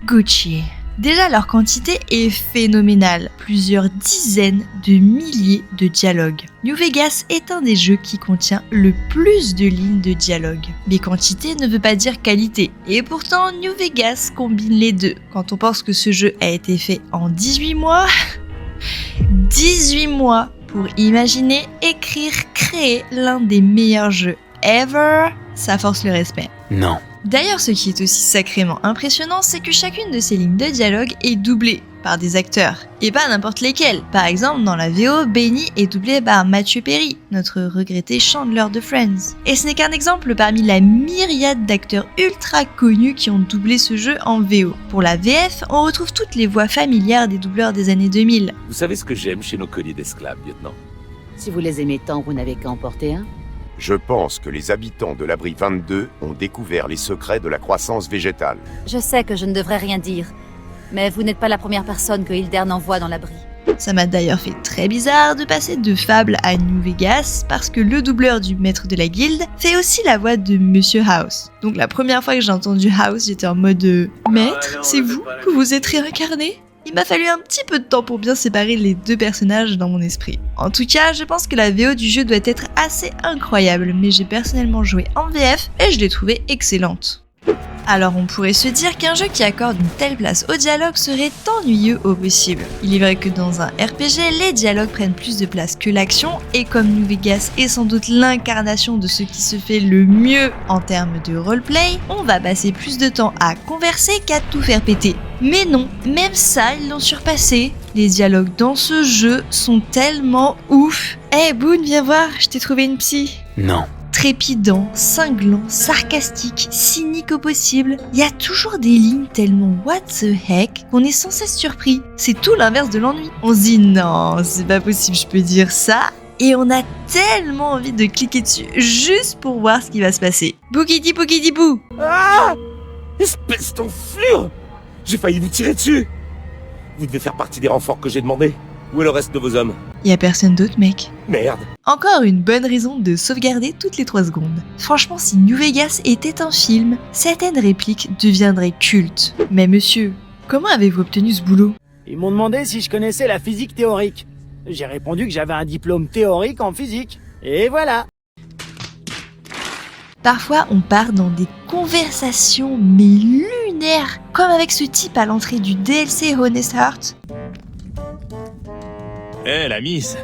Gucci. Déjà, leur quantité est phénoménale, plusieurs dizaines de milliers de dialogues. New Vegas est un des jeux qui contient le plus de lignes de dialogue. Mais quantité ne veut pas dire qualité, et pourtant New Vegas combine les deux. Quand on pense que ce jeu a été fait en 18 mois... 18 mois pour imaginer, écrire, créer l'un des meilleurs jeux ever, ça force le respect. Non. D'ailleurs, ce qui est aussi sacrément impressionnant, c'est que chacune de ces lignes de dialogue est doublée par des acteurs. Et pas n'importe lesquels. Par exemple, dans la VO, Benny est doublé par Matthew Perry, notre regretté Chandler de Friends. Et ce n'est qu'un exemple parmi la myriade d'acteurs ultra connus qui ont doublé ce jeu en VO. Pour la VF, on retrouve toutes les voix familières des doubleurs des années 2000. Vous savez ce que j'aime chez nos colliers d'esclaves, lieutenant ? Si vous les aimez tant, vous n'avez qu'à emporter un. Je pense que les habitants de l'abri 22 ont découvert les secrets de la croissance végétale. Je sais que je ne devrais rien dire, mais vous n'êtes pas la première personne que Hildern envoie dans l'abri. Ça m'a d'ailleurs fait très bizarre de passer de Fable à New Vegas parce que le doubleur du maître de la guilde fait aussi la voix de Monsieur House. Donc la première fois que j'ai entendu House, j'étais en mode Maître, c'est vous que vous êtes réincarné ? Il m'a fallu un petit peu de temps pour bien séparer les deux personnages dans mon esprit. En tout cas, je pense que la VO du jeu doit être assez incroyable, mais j'ai personnellement joué en VF et je l'ai trouvée excellente. Alors on pourrait se dire qu'un jeu qui accorde une telle place au dialogue serait ennuyeux au possible. Il est vrai que dans un RPG, les dialogues prennent plus de place que l'action, et comme New Vegas est sans doute l'incarnation de ce qui se fait le mieux en termes de roleplay, on va passer plus de temps à converser qu'à tout faire péter. Mais non, même ça, ils l'ont surpassé. Les dialogues dans ce jeu sont tellement ouf. Eh Boone, viens voir, je t'ai trouvé une psy. Non. Trépidant, cinglant, sarcastique, cynique au possible, il y a toujours des lignes tellement what the heck qu'on est sans cesse surpris. C'est tout l'inverse de l'ennui. On se dit non, c'est pas possible, je peux dire ça. Et on a tellement envie de cliquer dessus juste pour voir ce qui va se passer. Bougidi bougidi bou. Ah! Espèce d'enflure! J'ai failli vous tirer dessus! Vous devez faire partie des renforts que j'ai demandé. Où est le reste de vos hommes? Y a personne d'autre, mec. Merde. Encore une bonne raison de sauvegarder toutes les 3 secondes. Franchement, si New Vegas était un film, certaines répliques deviendraient cultes. Mais monsieur, comment avez-vous obtenu ce boulot? Ils m'ont demandé si je connaissais la physique théorique. J'ai répondu que j'avais un diplôme théorique en physique. Et voilà. Parfois, on part dans des conversations mais lunaires, comme avec ce type à l'entrée du DLC Honest Heart. Eh la miss,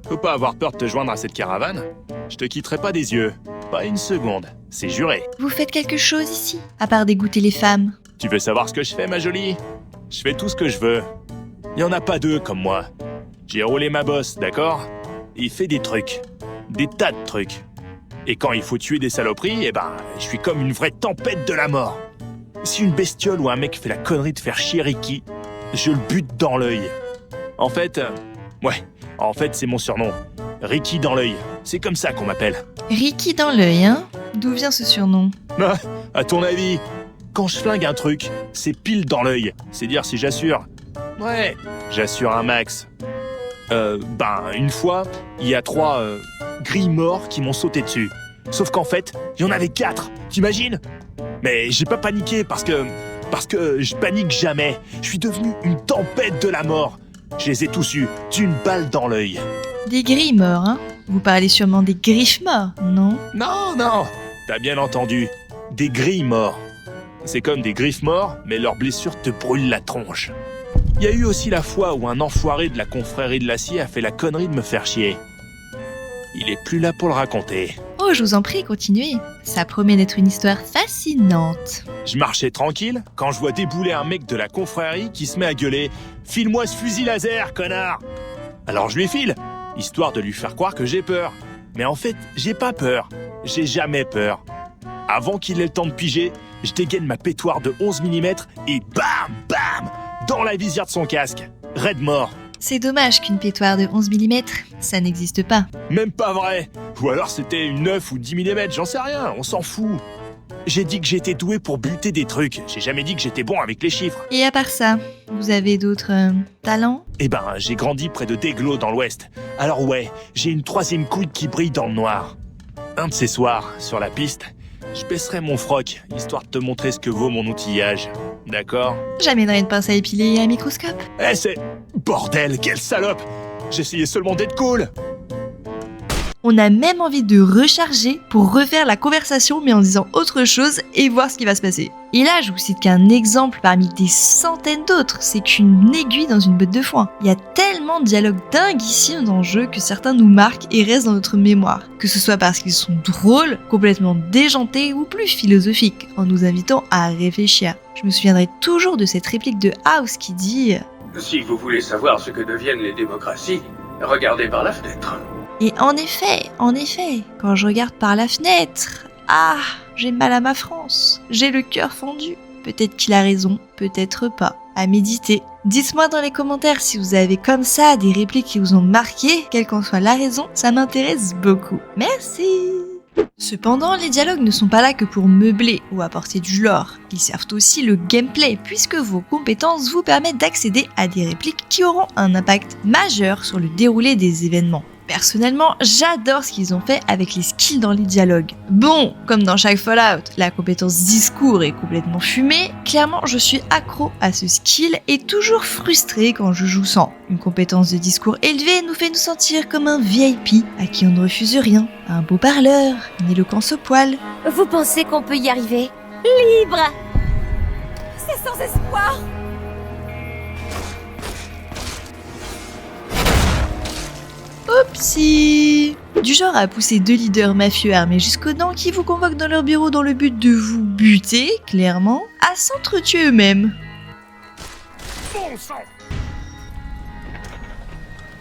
faut pas avoir peur de te joindre à cette caravane. Je te quitterai pas des yeux. Pas une seconde, c'est juré. Vous faites quelque chose ici, à part dégoûter les femmes? Tu veux savoir ce que je fais, ma jolie? Je fais tout ce que je veux. Y en a pas 2 comme moi. J'ai roulé ma bosse, d'accord? Il fait des trucs. Des tas de trucs. Et quand il faut tuer des saloperies, eh ben, je suis comme une vraie tempête de la mort. Si une bestiole ou un mec fait la connerie de faire chier Ricky, je le bute dans l'œil. En fait, c'est mon surnom. Ricky dans l'œil. C'est comme ça qu'on m'appelle. Ricky dans l'œil, hein? D'où vient ce surnom? Ah, à ton avis, quand je flingue un truc, c'est pile dans l'œil. C'est dire si j'assure. Ouais, j'assure un max. Une fois, il y a 3 grilles morts qui m'ont sauté dessus. Sauf qu'en fait, il y en avait 4. T'imagines? Mais j'ai pas paniqué parce que je panique jamais. Je suis devenu une tempête de la mort. Je les ai tous eus, d'une balle dans l'œil. Des grilles morts, hein? Vous parlez sûrement des griffes morts, non? Non, t'as bien entendu. Des grilles morts. C'est comme des griffes morts, mais leurs blessures te brûlent la tronche. Il y a eu aussi la fois où un enfoiré de la confrérie de l'acier a fait la connerie de me faire chier. Il est plus là pour le raconter. Oh, je vous en prie, continuez. Ça promet d'être une histoire fascinante. Je marchais tranquille quand je vois débouler un mec de la confrérie qui se met à gueuler « File-moi ce fusil laser, connard !» Alors je lui file, histoire de lui faire croire que j'ai peur. Mais en fait, j'ai pas peur. J'ai jamais peur. Avant qu'il ait le temps de piger, je dégaine ma pétoire de 11 mm et bam, dans la visière de son casque. Raide mort. C'est dommage qu'une pétoire de 11 mm, ça n'existe pas. Même pas vrai. Ou alors c'était une 9 ou 10 mm, j'en sais rien, on s'en fout. J'ai dit que j'étais doué pour buter des trucs. J'ai jamais dit que j'étais bon avec les chiffres. Et à part ça, vous avez d'autres talents? Eh ben, j'ai grandi près de Deglo dans l'ouest. Alors ouais, j'ai une 3e couille qui brille dans le noir. Un de ces soirs, sur la piste, je baisserai mon froc, histoire de te montrer ce que vaut mon outillage. D'accord? J'amènerai une pince à épiler et un microscope. Eh, c'est... Bordel, quelle salope! J'essayais seulement d'être cool! On a même envie de recharger pour refaire la conversation mais en disant autre chose et voir ce qui va se passer. Et là, je vous cite qu'un exemple parmi des centaines d'autres, c'est qu'une aiguille dans une botte de foin. Il y a tellement de dialogues dinguissimes dans le jeu que certains nous marquent et restent dans notre mémoire. Que ce soit parce qu'ils sont drôles, complètement déjantés ou plus philosophiques, en nous invitant à réfléchir. Je me souviendrai toujours de cette réplique de House qui dit « Si vous voulez savoir ce que deviennent les démocraties, regardez par la fenêtre. » Et en effet, quand je regarde par la fenêtre, j'ai mal à ma France, j'ai le cœur fendu. Peut-être qu'il a raison, peut-être pas. À méditer. Dites-moi dans les commentaires si vous avez comme ça des répliques qui vous ont marqué, quelle qu'en soit la raison, ça m'intéresse beaucoup. Merci! Cependant, les dialogues ne sont pas là que pour meubler ou apporter du lore. Ils servent aussi le gameplay, puisque vos compétences vous permettent d'accéder à des répliques qui auront un impact majeur sur le déroulé des événements. Personnellement, j'adore ce qu'ils ont fait avec les skills dans les dialogues. Bon, comme dans chaque Fallout, la compétence discours est complètement fumée, clairement je suis accro à ce skill et toujours frustrée quand je joue sans. Une compétence de discours élevée nous fait nous sentir comme un VIP à qui on ne refuse rien, un beau parleur, une éloquence au poil. Vous pensez qu'on peut y arriver? Libre! C'est sans espoir! Oupsie! Du genre à pousser 2 leaders mafieux armés jusqu'aux dents qui vous convoquent dans leur bureau dans le but de vous buter, clairement, à s'entretuer eux-mêmes. Bon sang!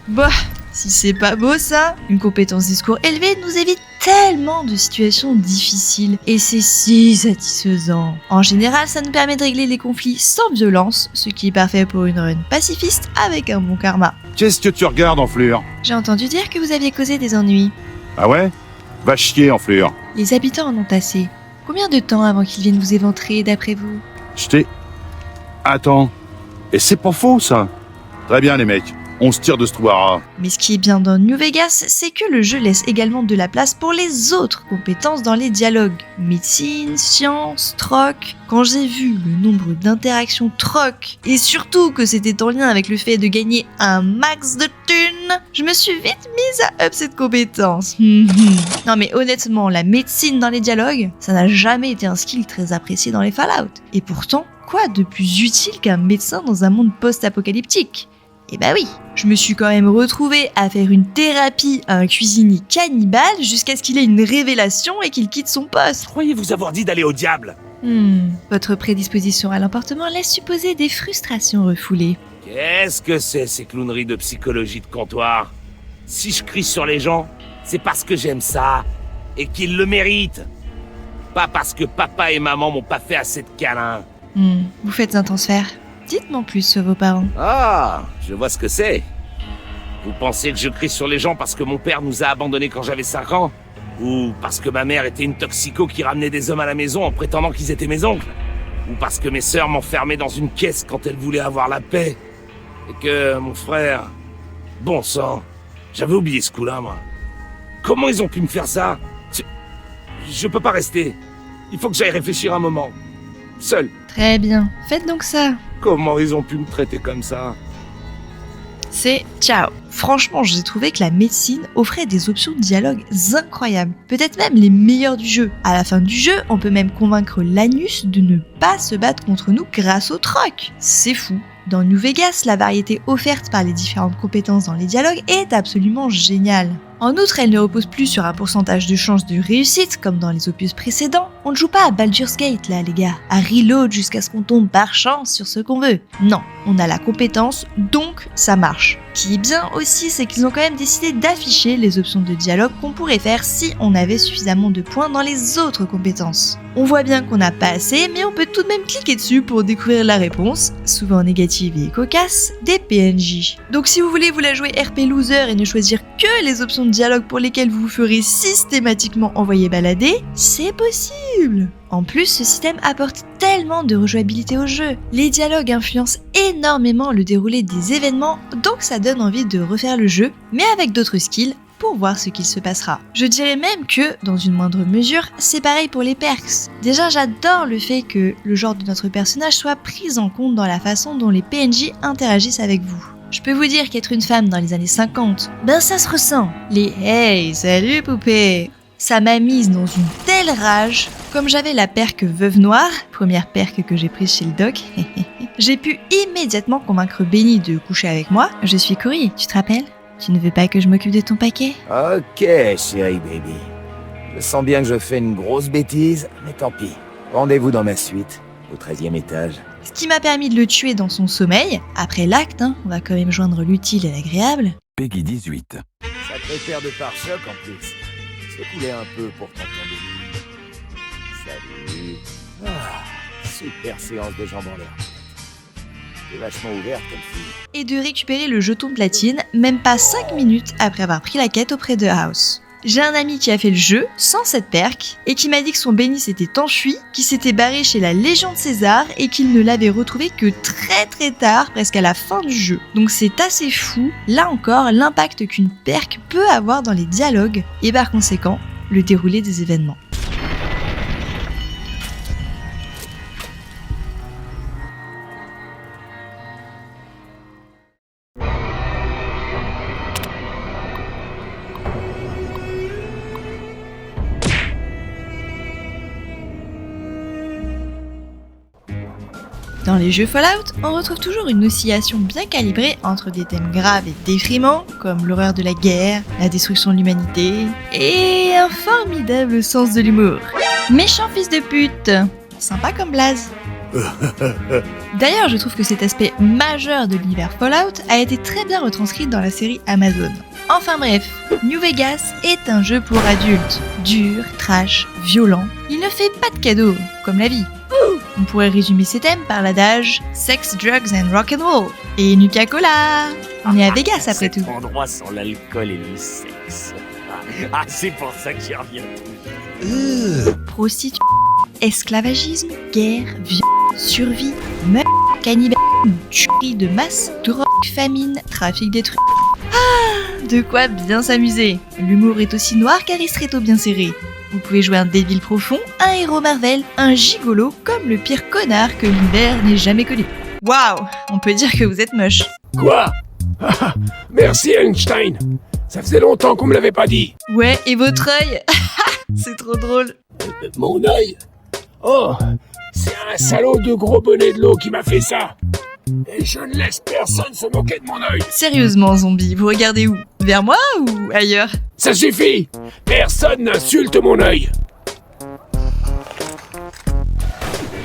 Bah, si c'est pas beau ça, une compétence discours élevée nous évite tellement de situations difficiles et c'est si satisfaisant. En général, ça nous permet de régler les conflits sans violence, ce qui est parfait pour une run pacifiste avec un bon karma. Qu'est-ce que tu regardes, Enflure? J'ai entendu dire que vous aviez causé des ennuis. Ah ouais? Va chier, Enflure. Les habitants en ont assez. Combien de temps avant qu'ils viennent vous éventrer, d'après vous? Attends. Et c'est pas faux, ça. Très bien, les mecs. On se tire de ce trou. Mais ce qui est bien dans New Vegas, c'est que le jeu laisse également de la place pour les autres compétences dans les dialogues. Médecine, science, troc. Quand j'ai vu le nombre d'interactions troc, et surtout que c'était en lien avec le fait de gagner un max de thunes, je me suis vite mise à up cette compétence. Non mais honnêtement, la médecine dans les dialogues, ça n'a jamais été un skill très apprécié dans les Fallout. Et pourtant, quoi de plus utile qu'un médecin dans un monde post-apocalyptique ? Et bah oui, je me suis quand même retrouvée à faire une thérapie à un cuisinier cannibale jusqu'à ce qu'il ait une révélation et qu'il quitte son poste. Croyez vous avoir dit d'aller au diable? Votre prédisposition à l'emportement laisse supposer des frustrations refoulées. Qu'est-ce que c'est ces clowneries de psychologie de comptoir? Si je crie sur les gens, c'est parce que j'aime ça et qu'ils le méritent. Pas parce que papa et maman m'ont pas fait assez de câlins. Vous faites un transfert. Dites-moi plus sur vos parents. Ah, je vois ce que c'est. Vous pensez que je crie sur les gens parce que mon père nous a abandonnés quand j'avais 5 ans? Ou parce que ma mère était une toxico qui ramenait des hommes à la maison en prétendant qu'ils étaient mes oncles? Ou parce que mes sœurs m'enfermaient dans une caisse quand elles voulaient avoir la paix? Et que mon frère... Bon sang, j'avais oublié ce coup-là, moi. Comment ils ont pu me faire ça? Je peux pas rester. Il faut que j'aille réfléchir un moment. Seul. Très bien, faites donc ça. Comment ils ont pu me traiter comme ça? C'est ciao. Franchement, j'ai trouvé que la médecine offrait des options de dialogue incroyables. Peut-être même les meilleures du jeu. À la fin du jeu, on peut même convaincre l'Anus de ne pas se battre contre nous grâce au troc. C'est fou. Dans New Vegas, la variété offerte par les différentes compétences dans les dialogues est absolument géniale. En outre, elle ne repose plus sur un pourcentage de chance de réussite comme dans les opus précédents. On ne joue pas à Baldur's Gate là les gars, à reload jusqu'à ce qu'on tombe par chance sur ce qu'on veut. Non, on a la compétence, donc ça marche. Ce qui est bien aussi, c'est qu'ils ont quand même décidé d'afficher les options de dialogue qu'on pourrait faire si on avait suffisamment de points dans les autres compétences. On voit bien qu'on n'a pas assez, mais on peut tout de même cliquer dessus pour découvrir la réponse, souvent négative et cocasse, des PNJ. Donc si vous voulez vous la jouer RP loser et ne choisir que les options de dialogue pour lesquelles vous vous ferez systématiquement envoyer balader, c'est possible. En plus, ce système apporte tellement de rejouabilité au jeu. Les dialogues influencent énormément le déroulé des événements, donc ça donne envie de refaire le jeu, mais avec d'autres skills, pour voir ce qu'il se passera. Je dirais même que, dans une moindre mesure, c'est pareil pour les perks. Déjà, j'adore le fait que le genre de notre personnage soit pris en compte dans la façon dont les PNJ interagissent avec vous. Je peux vous dire qu'être une femme dans les années 50, ben ça se ressent. Les « Hey, salut poupée !» Ça m'a mise dans une telle rage. Comme j'avais la perque Veuve Noire, première perque que j'ai prise chez le doc, j'ai pu immédiatement convaincre Benny de coucher avec moi. Je suis Cory, tu te rappelles? Tu ne veux pas que je m'occupe de ton paquet? Ok, chérie baby. Je sens bien que je fais une grosse bêtise, mais tant pis. Rendez-vous dans ma suite, au 13e étage. Ce qui m'a permis de le tuer dans son sommeil. Après l'acte, on va quand même joindre l'utile et l'agréable. Peggy 18. Sacré paire de pare-chocs en plus. Secouler un peu pour t'entendre. Salut. Ah, super séance de jambes en l'air. C'est vachement ouverte comme fille. Et de récupérer le jeton platine, même pas 5 minutes après avoir pris la quête auprès de House. J'ai un ami qui a fait le jeu sans cette perque et qui m'a dit que son Benny s'était enfui, qu'il s'était barré chez la Légion de César et qu'il ne l'avait retrouvé que très tard, presque à la fin du jeu. Donc c'est assez fou, là encore, l'impact qu'une perque peut avoir dans les dialogues et par conséquent, le déroulé des événements. Dans les jeux Fallout, on retrouve toujours une oscillation bien calibrée entre des thèmes graves et déprimants, comme l'horreur de la guerre, la destruction de l'humanité, et un formidable sens de l'humour. Méchant fils de pute, sympa comme blaze. D'ailleurs, je trouve que cet aspect majeur de l'univers Fallout a été très bien retranscrit dans la série Amazon. Enfin bref, New Vegas est un jeu pour adultes, dur, trash, violent. Il ne fait pas de cadeaux, comme la vie. On pourrait résumer ces thèmes par l'adage Sex, Drugs and Rock'n'Roll et Nuka-Cola. On est à Vegas après tout. Cet endroit sans l'alcool et le sexe. Ah, c'est pour ça que j'y reviens toujours. Prostitution, esclavagisme, guerre, violence, survie, meurtre, cannibalisme, tuerie de masse, drogue, famine, trafic des trucs. Ah, de quoi bien s'amuser. L'humour est aussi noir qu'un ristretto bien serré. Vous pouvez jouer un débile profond, un héros Marvel, un gigolo, comme le pire connard que l'univers n'ait jamais connu. Waouh, on peut dire que vous êtes moche. Quoi? Merci Einstein. Ça faisait longtemps qu'on me l'avait pas dit. Ouais, et votre œil? C'est trop drôle. Mon œil? Oh, c'est un salaud de gros bonnet de l'eau qui m'a fait ça. Et je ne laisse personne se moquer de mon œil. Sérieusement, zombie, vous regardez où? Vers moi ou ailleurs? Ça suffit. Personne n'insulte mon œil.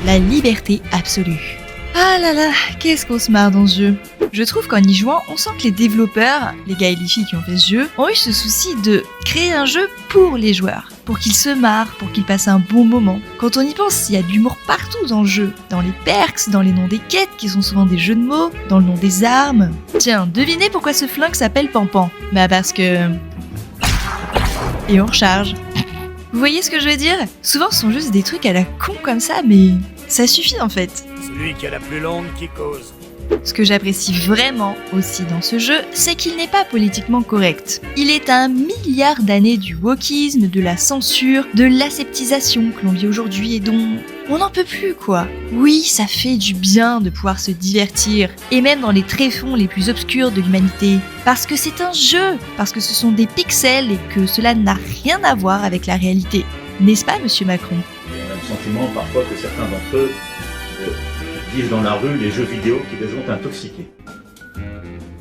La liberté absolue. Ah là là, qu'est-ce qu'on se marre dans ce jeu. Je trouve qu'en y jouant, on sent que les développeurs, les gars et les filles qui ont fait ce jeu, ont eu ce souci de créer un jeu pour les joueurs, pour qu'ils se marrent, pour qu'ils passent un bon moment. Quand on y pense, il y a de l'humour partout dans le jeu, dans les perks, dans les noms des quêtes qui sont souvent des jeux de mots, dans le nom des armes. Tiens, devinez pourquoi ce flingue s'appelle Pampan? Bah parce que... Et on recharge. Vous voyez ce que je veux dire? Souvent ce sont juste des trucs à la con comme ça, mais ça suffit en fait. Celui qui a la plus longue qui cause. Ce que j'apprécie vraiment aussi dans ce jeu, c'est qu'il n'est pas politiquement correct. Il est à 1 milliard d'années du wokisme, de la censure, de l'aseptisation que l'on vit aujourd'hui et dont on n'en peut plus quoi. Oui, ça fait du bien de pouvoir se divertir, et même dans les tréfonds les plus obscurs de l'humanité. Parce que c'est un jeu, parce que ce sont des pixels et que cela n'a rien à voir avec la réalité. N'est-ce pas, monsieur Macron? J'ai le sentiment parfois que certains d'entre eux disent dans la rue les jeux vidéo qui les ont intoxiqués.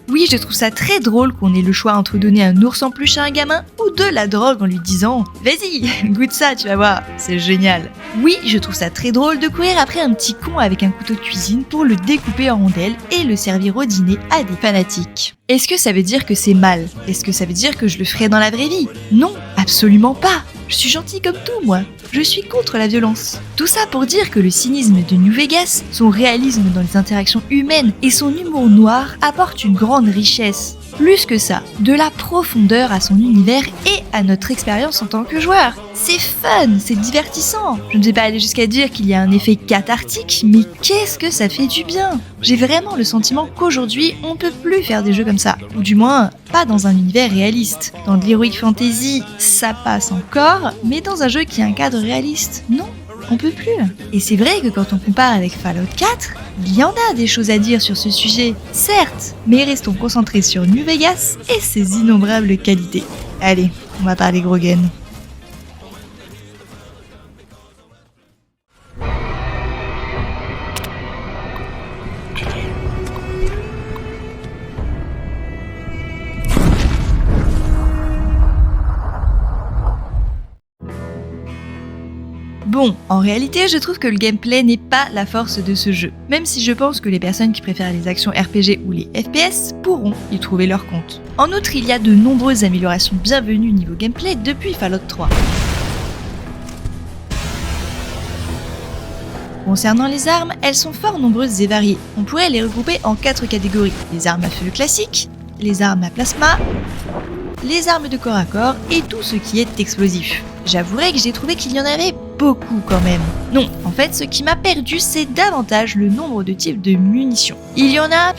Oui, je trouve ça très drôle qu'on ait le choix entre donner un ours en peluche à un gamin ou de la drogue en lui disant « Vas-y, goûte ça, tu vas voir, c'est génial ». Oui, je trouve ça très drôle de courir après un petit con avec un couteau de cuisine pour le découper en rondelles et le servir au dîner à des fanatiques. Est-ce que ça veut dire que c'est mal? Est-ce que ça veut dire que je le ferais dans la vraie vie? Non, absolument pas. Je suis gentil comme tout, moi. Je suis contre la violence. Tout ça pour dire que le cynisme de New Vegas, son réalisme dans les interactions humaines et son humour noir apportent une grande richesse. Plus que ça, de la profondeur à son univers et à notre expérience en tant que joueur. C'est fun, c'est divertissant. Je ne vais pas aller jusqu'à dire qu'il y a un effet cathartique, mais qu'est-ce que ça fait du bien. J'ai vraiment le sentiment qu'aujourd'hui, on peut plus faire des jeux comme ça. Ou du moins, pas dans un univers réaliste. Dans de l'heroic fantasy, ça passe encore, mais dans un jeu qui a un cadre réaliste, non. On peut plus. Et c'est vrai que quand on compare avec Fallout 4, il y en a des choses à dire sur ce sujet, certes, mais restons concentrés sur New Vegas et ses innombrables qualités. Allez, on va parler gros gain. Bon, en réalité, je trouve que le gameplay n'est pas la force de ce jeu, même si je pense que les personnes qui préfèrent les actions RPG ou les FPS pourront y trouver leur compte. En outre, il y a de nombreuses améliorations bienvenues niveau gameplay depuis Fallout 3. Concernant les armes, elles sont fort nombreuses et variées. On pourrait les regrouper en 4 catégories. Les armes à feu classiques, les armes à plasma, les armes de corps à corps et tout ce qui est explosif. J'avouerai que j'ai trouvé qu'il y en avait beaucoup quand même. Non, en fait, ce qui m'a perdu, c'est davantage le nombre de types de munitions. Il y en a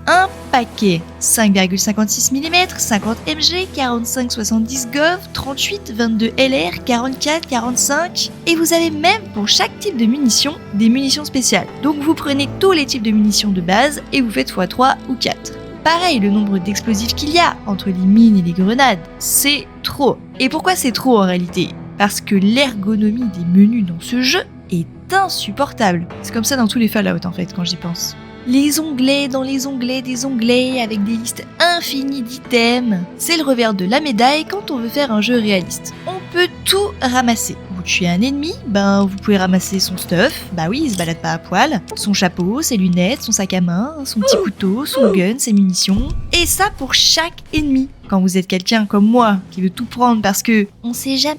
un paquet. 5,56 mm, 50 mg, 45-70 Gov, 38, 22 LR, 44, 45. Et vous avez même pour chaque type de munition, des munitions spéciales. Donc vous prenez tous les types de munitions de base et vous faites x3 ou 4. Pareil, le nombre d'explosifs qu'il y a entre les mines et les grenades, c'est trop. Et pourquoi c'est trop en réalité ? Parce que l'ergonomie des menus dans ce jeu est insupportable. C'est comme ça dans tous les Fallout en fait, quand j'y pense. Les onglets dans les onglets des onglets avec des listes infinies d'items. C'est le revers de la médaille quand on veut faire un jeu réaliste. On peut tout ramasser. Vous tuez un ennemi, vous pouvez ramasser son stuff, oui, il se balade pas à poil, son chapeau, ses lunettes, son sac à main, son petit couteau, son gun, ses munitions. Et ça pour chaque ennemi. Quand vous êtes quelqu'un comme moi qui veut tout prendre parce que on sait jamais.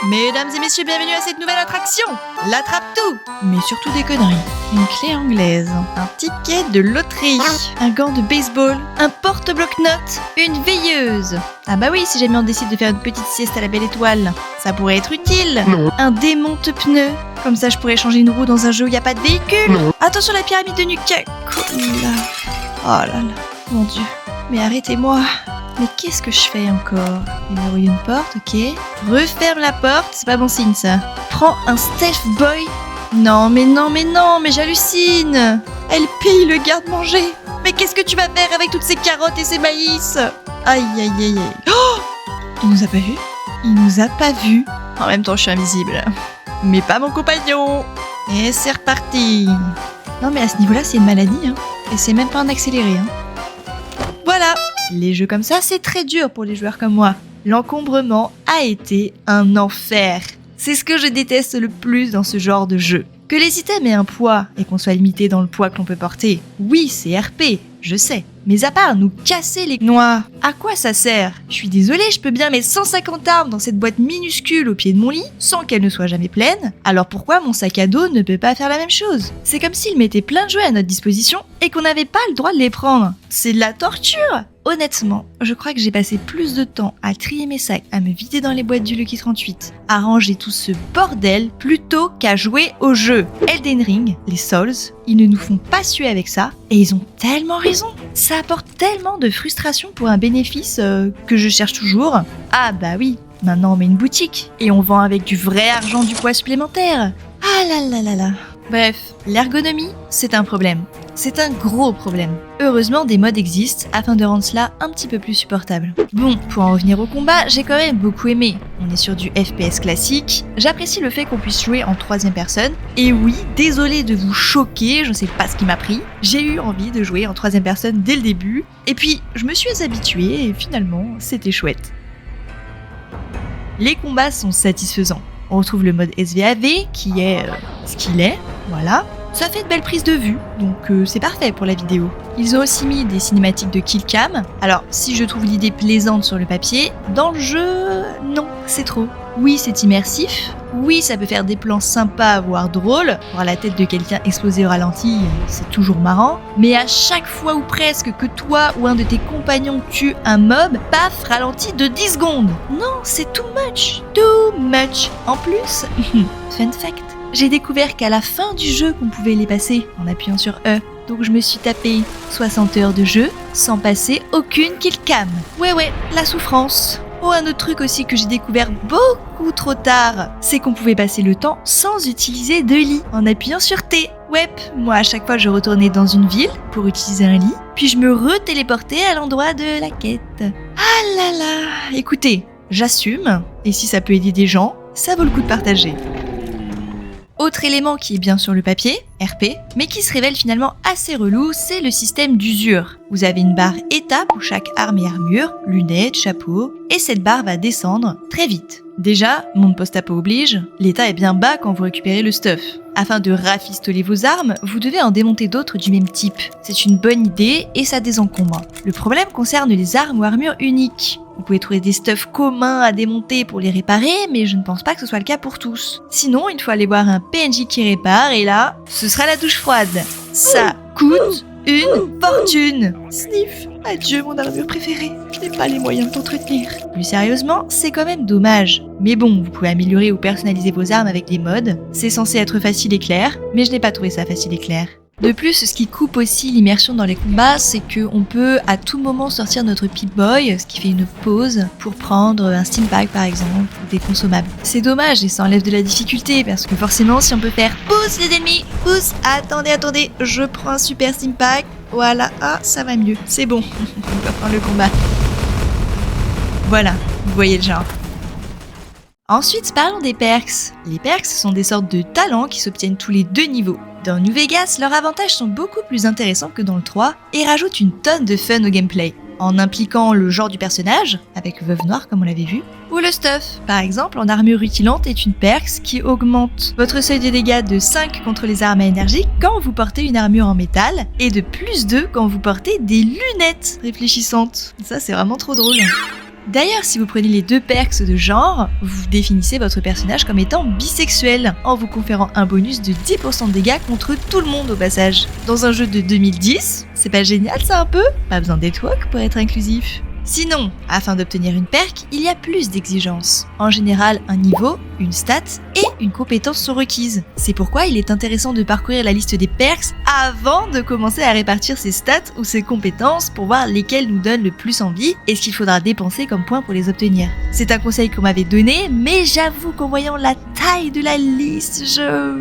Mesdames et messieurs, bienvenue à cette nouvelle attraction, l'attrape-tout. Mais surtout des conneries. Une clé anglaise, un ticket de loterie, un gant de baseball, un porte-bloc-notes, une veilleuse. Ah bah oui, si jamais on décide de faire une petite sieste à la belle étoile, ça pourrait être utile. Un démonte-pneus, comme ça je pourrais changer une roue dans un jeu où il n'y a pas de véhicule. Attention la pyramide de Nuka-Cola. Oh là là, mon dieu, mais arrêtez-moi. Mais qu'est-ce que je fais encore ? Verrouiller une porte, ok. Referme la porte, c'est pas bon signe ça. Prends un stealth boy. Non, mais j'hallucine. Elle pille le garde-manger. Mais qu'est-ce que tu vas faire avec toutes ces carottes et ces maïs ? Aïe, aïe, aïe, aïe. Oh ! Il nous a pas vus ? Il nous a pas vus. En même temps, je suis invisible. Mais pas mon compagnon. Et c'est reparti. Non, mais à ce niveau-là, c'est une maladie, hein. Et c'est même pas un accéléré, hein. Voilà. Les jeux comme ça, c'est très dur pour les joueurs comme moi. L'encombrement a été un enfer. C'est ce que je déteste le plus dans ce genre de jeu. Que les items aient un poids et qu'on soit limité dans le poids que l'on peut porter, oui, c'est RP, je sais. Mais à part nous casser les noix, à quoi ça sert ? Je suis désolée, je peux bien mettre 150 armes dans cette boîte minuscule au pied de mon lit, sans qu'elle ne soit jamais pleine. Alors pourquoi mon sac à dos ne peut pas faire la même chose ? C'est comme s'il mettait plein de jouets à notre disposition et qu'on n'avait pas le droit de les prendre. C'est de la torture ! Honnêtement, je crois que j'ai passé plus de temps à trier mes sacs, à me vider dans les boîtes du Lucky 38, à ranger tout ce bordel, plutôt qu'à jouer au jeu. Elden Ring, les Souls, ils ne nous font pas suer avec ça, et ils ont tellement raison. Ça apporte tellement de frustration pour un bénéfice que je cherche toujours. Ah bah oui, maintenant on met une boutique, et on vend avec du vrai argent du poids supplémentaire. Ah là là là là. Bref, l'ergonomie, c'est un problème. C'est un gros problème. Heureusement, des mods existent afin de rendre cela un petit peu plus supportable. Bon, pour en revenir au combat, j'ai quand même beaucoup aimé. On est sur du FPS classique. J'apprécie le fait qu'on puisse jouer en 3e personne. Et oui, désolé de vous choquer, je sais pas ce qui m'a pris. J'ai eu envie de jouer en 3e personne dès le début. Et puis, je me suis habituée et finalement, c'était chouette. Les combats sont satisfaisants. On retrouve le mode SVAV qui est ce qu'il est, voilà. Ça fait de belles prises de vue, donc c'est parfait pour la vidéo. Ils ont aussi mis des cinématiques de kill cam. Alors, si je trouve l'idée plaisante sur le papier, dans le jeu, non, c'est trop. Oui, c'est immersif. Oui, ça peut faire des plans sympas, voire drôles. Voir la tête de quelqu'un exploser au ralenti, c'est toujours marrant. Mais à chaque fois ou presque que toi ou un de tes compagnons tue un mob, paf, ralenti de 10 secondes. Non, c'est too much. Too much. En plus, fun fact, j'ai découvert qu'à la fin du jeu qu'on pouvait les passer en appuyant sur E. Donc je me suis tapé 60 heures de jeu sans passer aucune kill cam. Ouais, la souffrance. Oh, un autre truc aussi que j'ai découvert beaucoup trop tard, c'est qu'on pouvait passer le temps sans utiliser de lit en appuyant sur T. Ouais, moi à chaque fois je retournais dans une ville pour utiliser un lit, puis je me retéléportais à l'endroit de la quête. Ah là là, écoutez, j'assume, et si ça peut aider des gens, ça vaut le coup de partager. Autre élément qui est bien sur le papier, RP, mais qui se révèle finalement assez relou, c'est le système d'usure. Vous avez une barre état pour chaque arme et armure, lunettes, chapeau, et cette barre va descendre très vite. Déjà, monde post-apo oblige, l'état est bien bas quand vous récupérez le stuff. Afin de rafistoler vos armes, vous devez en démonter d'autres du même type. C'est une bonne idée et ça désencombre. Le problème concerne les armes ou armures uniques. Vous pouvez trouver des stuffs communs à démonter pour les réparer, mais je ne pense pas que ce soit le cas pour tous. Sinon, il faut aller voir un PNJ qui répare, et là, ce sera la douche froide. Ça coûte une fortune. Sniff, adieu mon armure préférée. Je n'ai pas les moyens de t'entretenir. Plus sérieusement, c'est quand même dommage. Mais bon, vous pouvez améliorer ou personnaliser vos armes avec des mods. C'est censé être facile et clair, mais je n'ai pas trouvé ça facile et clair. De plus, ce qui coupe aussi l'immersion dans les combats, c'est qu'on peut à tout moment sortir notre Pip-Boy, ce qui fait une pause, pour prendre un Stimpack par exemple, ou des consommables. C'est dommage et ça enlève de la difficulté, parce que forcément si on peut faire « Pousse les ennemis, pousse, attendez, je prends un super Stimpack, voilà, ah ça va mieux, c'est bon, on peut prendre le combat. » Voilà, vous voyez le genre. Ensuite, parlons des perks. Les perks sont des sortes de talents qui s'obtiennent tous les 2 niveaux. Dans New Vegas, leurs avantages sont beaucoup plus intéressants que dans le 3 et rajoutent une tonne de fun au gameplay, en impliquant le genre du personnage, avec Veuve Noire comme on l'avait vu, ou le stuff. Par exemple, en armure rutilante est une perks qui augmente votre seuil de dégâts de 5 contre les armes à énergie quand vous portez une armure en métal, et de plus 2 quand vous portez des lunettes réfléchissantes. Ça c'est vraiment trop drôle. D'ailleurs, si vous prenez les 2 perks de genre, vous définissez votre personnage comme étant bisexuel, en vous conférant un bonus de 10% de dégâts contre tout le monde au passage. Dans un jeu de 2010, c'est pas génial ça un peu ? Pas besoin d'être woke pour être inclusif. Sinon, afin d'obtenir une perk, il y a plus d'exigences. En général, un niveau, une stat et une compétence sont requises. C'est pourquoi il est intéressant de parcourir la liste des perks avant de commencer à répartir ses stats ou ses compétences pour voir lesquelles nous donnent le plus envie et ce qu'il faudra dépenser comme points pour les obtenir. C'est un conseil qu'on m'avait donné, mais j'avoue qu'en voyant la taille de la liste, je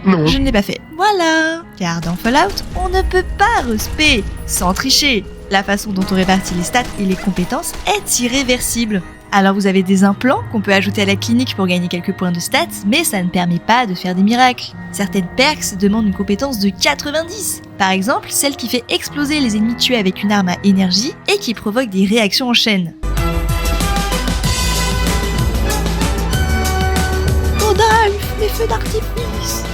ne l'ai pas fait. Voilà. Car dans Fallout, on ne peut pas respect sans tricher. La façon dont on répartit les stats et les compétences est irréversible. Alors vous avez des implants qu'on peut ajouter à la clinique pour gagner quelques points de stats, mais ça ne permet pas de faire des miracles. Certaines perks demandent une compétence de 90. Par exemple, celle qui fait exploser les ennemis tués avec une arme à énergie et qui provoque des réactions en chaîne. Rodolphe, les feux d'artifice!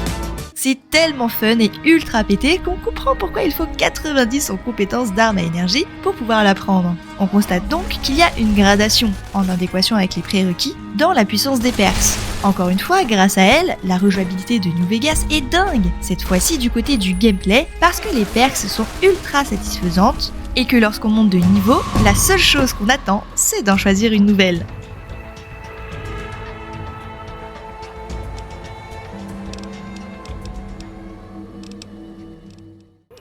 C'est tellement fun et ultra pété qu'on comprend pourquoi il faut 90 en compétences d'armes à énergie pour pouvoir la prendre. On constate donc qu'il y a une gradation, en adéquation avec les prérequis, dans la puissance des perks. Encore une fois, grâce à elle, la rejouabilité de New Vegas est dingue, cette fois-ci du côté du gameplay, parce que les perks sont ultra satisfaisantes, et que lorsqu'on monte de niveau, la seule chose qu'on attend, c'est d'en choisir une nouvelle.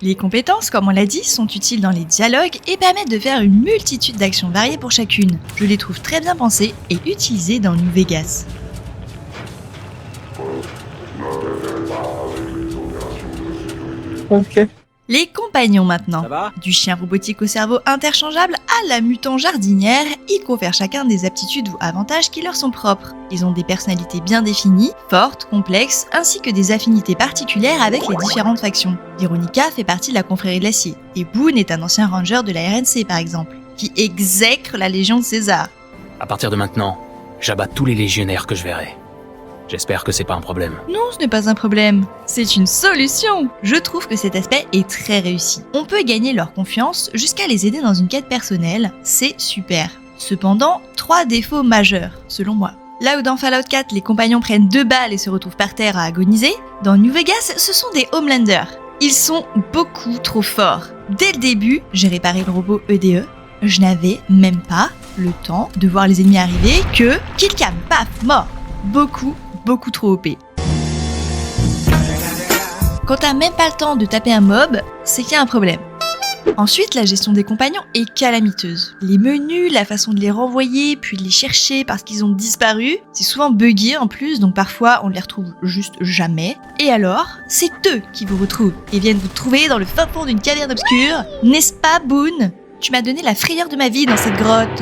Les compétences, comme on l'a dit, sont utiles dans les dialogues et permettent de faire une multitude d'actions variées pour chacune. Je les trouve très bien pensées et utilisées dans New Vegas. Ok. Les compagnons maintenant. Du chien robotique au cerveau interchangeable à la mutant jardinière, ils confèrent chacun des aptitudes ou avantages qui leur sont propres. Ils ont des personnalités bien définies, fortes, complexes, ainsi que des affinités particulières avec les différentes factions. Veronica fait partie de la confrérie de l'acier, et Boone est un ancien ranger de la RNC par exemple, qui exècre la Légion de César. À partir de maintenant, j'abats tous les légionnaires que je verrai. J'espère que c'est pas un problème. Non, ce n'est pas un problème. C'est une solution. Je trouve que cet aspect est très réussi. On peut gagner leur confiance jusqu'à les aider dans une quête personnelle. C'est super. Cependant, 3 défauts majeurs, selon moi. Là où dans Fallout 4, les compagnons prennent 2 balles et se retrouvent par terre à agoniser, dans New Vegas, ce sont des Homelanders. Ils sont beaucoup trop forts. Dès le début, j'ai réparé le robot EDE. Je n'avais même pas le temps de voir les ennemis arriver que... Killcam, paf, mort. Beaucoup trop OP. Quand t'as même pas le temps de taper un mob, c'est qu'il y a un problème. Ensuite, la gestion des compagnons est calamiteuse. Les menus, la façon de les renvoyer, puis de les chercher parce qu'ils ont disparu, c'est souvent buggé en plus, donc parfois on les retrouve juste jamais. Et alors, c'est eux qui vous retrouvent et viennent vous trouver dans le fin fond d'une caverne obscure. N'est-ce pas, Boone ? Tu m'as donné la frayeur de ma vie dans cette grotte.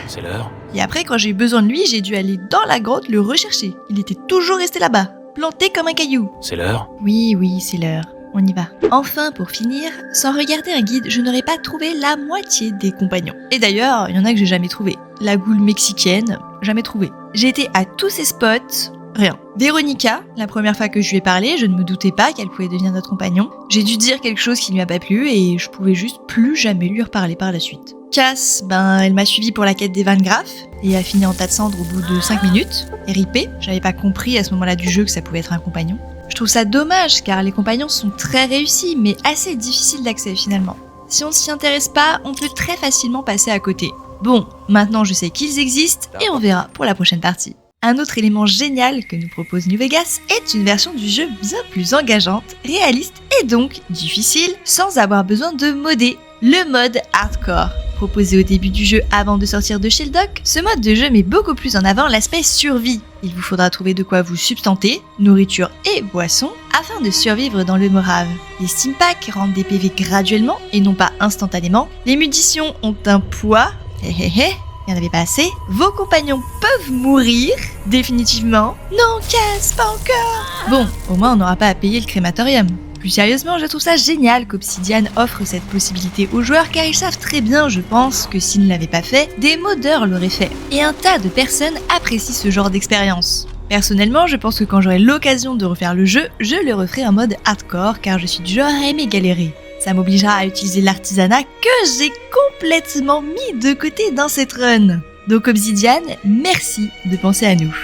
C'est l'heure. Et après, quand j'ai eu besoin de lui, j'ai dû aller dans la grotte le rechercher. Il était toujours resté là-bas, planté comme un caillou. C'est l'heure. Oui, c'est l'heure. On y va. Enfin, pour finir, sans regarder un guide, je n'aurais pas trouvé la moitié des compagnons. Et d'ailleurs, il y en a que j'ai jamais trouvé. La goule mexicaine, jamais trouvé. J'ai été à tous ces spots, Rien. Véronica, la première fois que je lui ai parlé, je ne me doutais pas qu'elle pouvait devenir notre compagnon. J'ai dû dire quelque chose qui ne lui a pas plu et je pouvais juste plus jamais lui reparler par la suite. Cass, elle m'a suivi pour la quête des Van Graff et a fini en tas de cendres au bout de 5 minutes. RIP, j'avais pas compris à ce moment-là du jeu que ça pouvait être un compagnon. Je trouve ça dommage car les compagnons sont très réussis mais assez difficiles d'accès finalement. Si on ne s'y intéresse pas, on peut très facilement passer à côté. Bon, maintenant je sais qu'ils existent et on verra pour la prochaine partie. Un autre élément génial que nous propose New Vegas est une version du jeu bien plus engageante, réaliste et donc difficile sans avoir besoin de modder. Le mode hardcore. Proposé au début du jeu avant de sortir de chez le doc, ce mode de jeu met beaucoup plus en avant l'aspect survie. Il vous faudra trouver de quoi vous substanter, nourriture et boissons, afin de survivre dans le Morave. Les Stimpaks rendent des PV graduellement et non pas instantanément. Les munitions ont un poids, il n'y en avait pas assez. Vos compagnons peuvent mourir, définitivement. Non, Cass, pas encore. Bon, au moins on n'aura pas à payer le crématorium. Plus sérieusement, je trouve ça génial qu'Obsidian offre cette possibilité aux joueurs car ils savent très bien, je pense, que s'ils ne l'avaient pas fait, des modeurs l'auraient fait. Et un tas de personnes apprécient ce genre d'expérience. Personnellement, je pense que quand j'aurai l'occasion de refaire le jeu, je le referai en mode hardcore car je suis du genre à aimer galérer. Ça m'obligera à utiliser l'artisanat que j'ai complètement mis de côté dans cette run. Donc Obsidian, merci de penser à nous.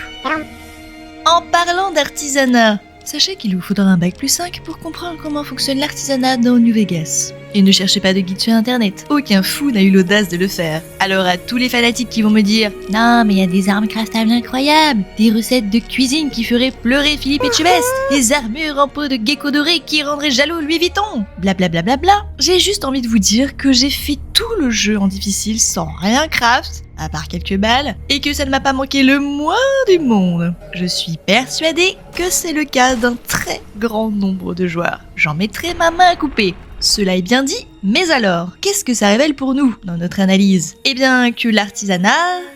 En parlant d'artisanat, sachez qu'il vous faudra un bac+5 pour comprendre comment fonctionne l'artisanat dans New Vegas. Et ne cherchez pas de guide sur internet, aucun fou n'a eu l'audace de le faire. Alors à tous les fanatiques qui vont me dire « Non mais il y a des armes craftables incroyables, des recettes de cuisine qui feraient pleurer Philippe Etchebest, des armures en peau de gecko doré qui rendraient jaloux Louis Vuitton, blablabla bla bla bla », j'ai juste envie de vous dire que j'ai fait tout le jeu en difficile sans rien craft, à part quelques balles, et que ça ne m'a pas manqué le moins du monde. Je suis persuadée que c'est le cas d'un très grand nombre de joueurs. J'en mettrai ma main à couper. Cela est bien dit, mais alors, qu'est-ce que ça révèle pour nous dans notre analyse ? Eh bien que l'artisanat,